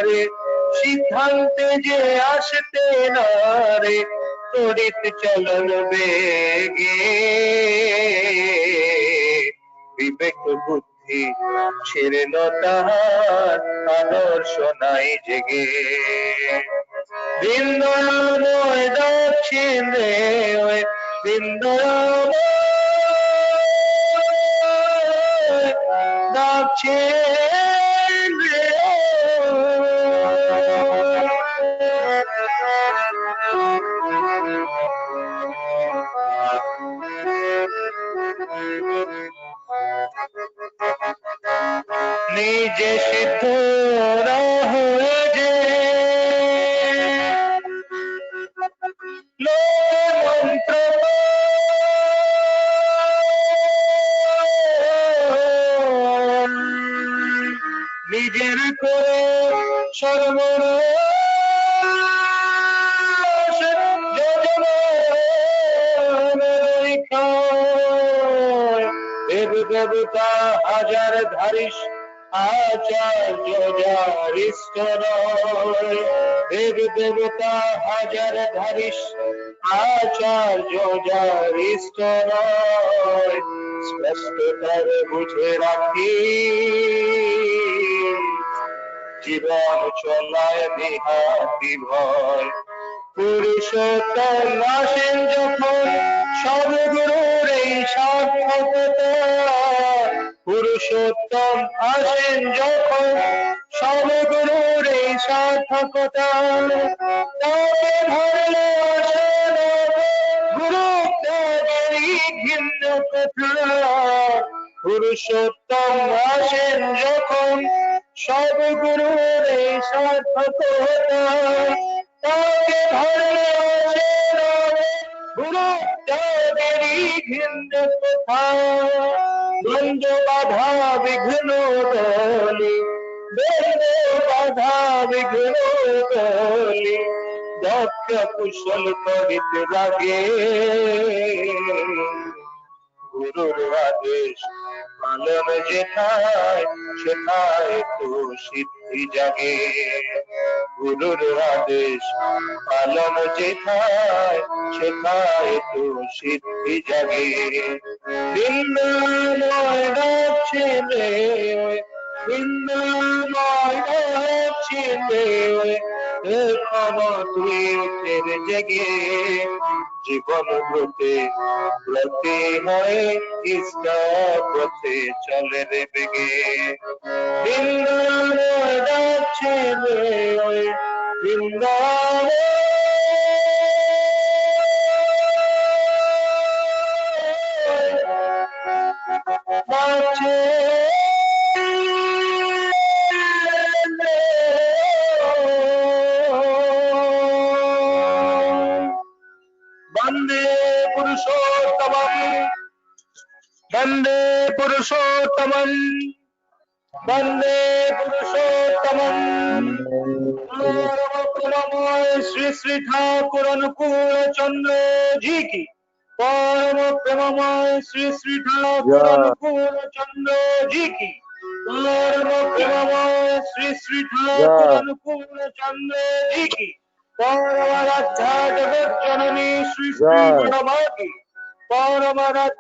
[SPEAKER 1] রে সিদ্ধান্তে যে আসতে না রে তড়িৎ চলন বেগে বিবেক বুদ্ধি ছেড়ে তাহার আদর্শ নাই জেগে বৃন্দাবন ডাকছেন রে বৃন্দাবন ডাকছেন রে নিজে সিদ্ধ না হয়ে যে মন্ত্র নিজের করে সর্বনাশ দেব দেবতা হাজার ধারিস আচার্য যার ইষ্ট নয় দেব দেবতা হাজার ধারিস আচার্য যার ইষ্ট নয় স্পষ্টতর বুঝে রাখি জীবন চলায় বিহাতি ভয় পুরুষোত্তম আসেন যখন সব গুরুর এই সার্থকতা পুরুষোত্তম আসেন যখন সব গুরুর এই সার্থকতা তাকে ধরলে আসে না গুরু ত্যাগেরই ঘিন্ন কথা পুরুষোত্তম আসেন যখন সব গুরুর এই সার্থকতা তাকে ধরলে আসে না গুরু ত্যাগেরই ঘিন্ন কথা দ্বন্দ্ব বাধা বিঘ্ন দলি দ্বন্দ্ব বাধা বিঘ্ন দলি দক্ষ কুশল তরিত লাগে গুরুর আদেশ পালন যেথায় সেথায় তো সিদ্ধি জাগে গুরুর আদেশ পালন যেথায় সেথায় তো সিদ্ধি জাগে বৃন্দাবন ডাকছেন রে বৃন্দাবন ডাকছেন রে এখনো তুই উঠে জেগে জীবন ব্রতে ব্রতে হয়ে ইষ্ট পথে চলে রে বেগে বৃন্দাবন ডাকছেন রে বৃন্দাবন ডাকছেন রে
[SPEAKER 5] वंदे पुरुषोत्तमम् वंदे पुरुषोत्तमम् वंदे पुरुषोत्तमम् परम श्री श्री ठाकुर अनुकूल चंद्र जी की परम प्रेममय श्री श्री ठाकुर अनुकूल चंद्र जी की परम प्रेममय श्री श्री ठाकुर अनुकूल चंद्र जी की परम आराध्या जगत जननी श्री श्री बड़मा की परम आराध्या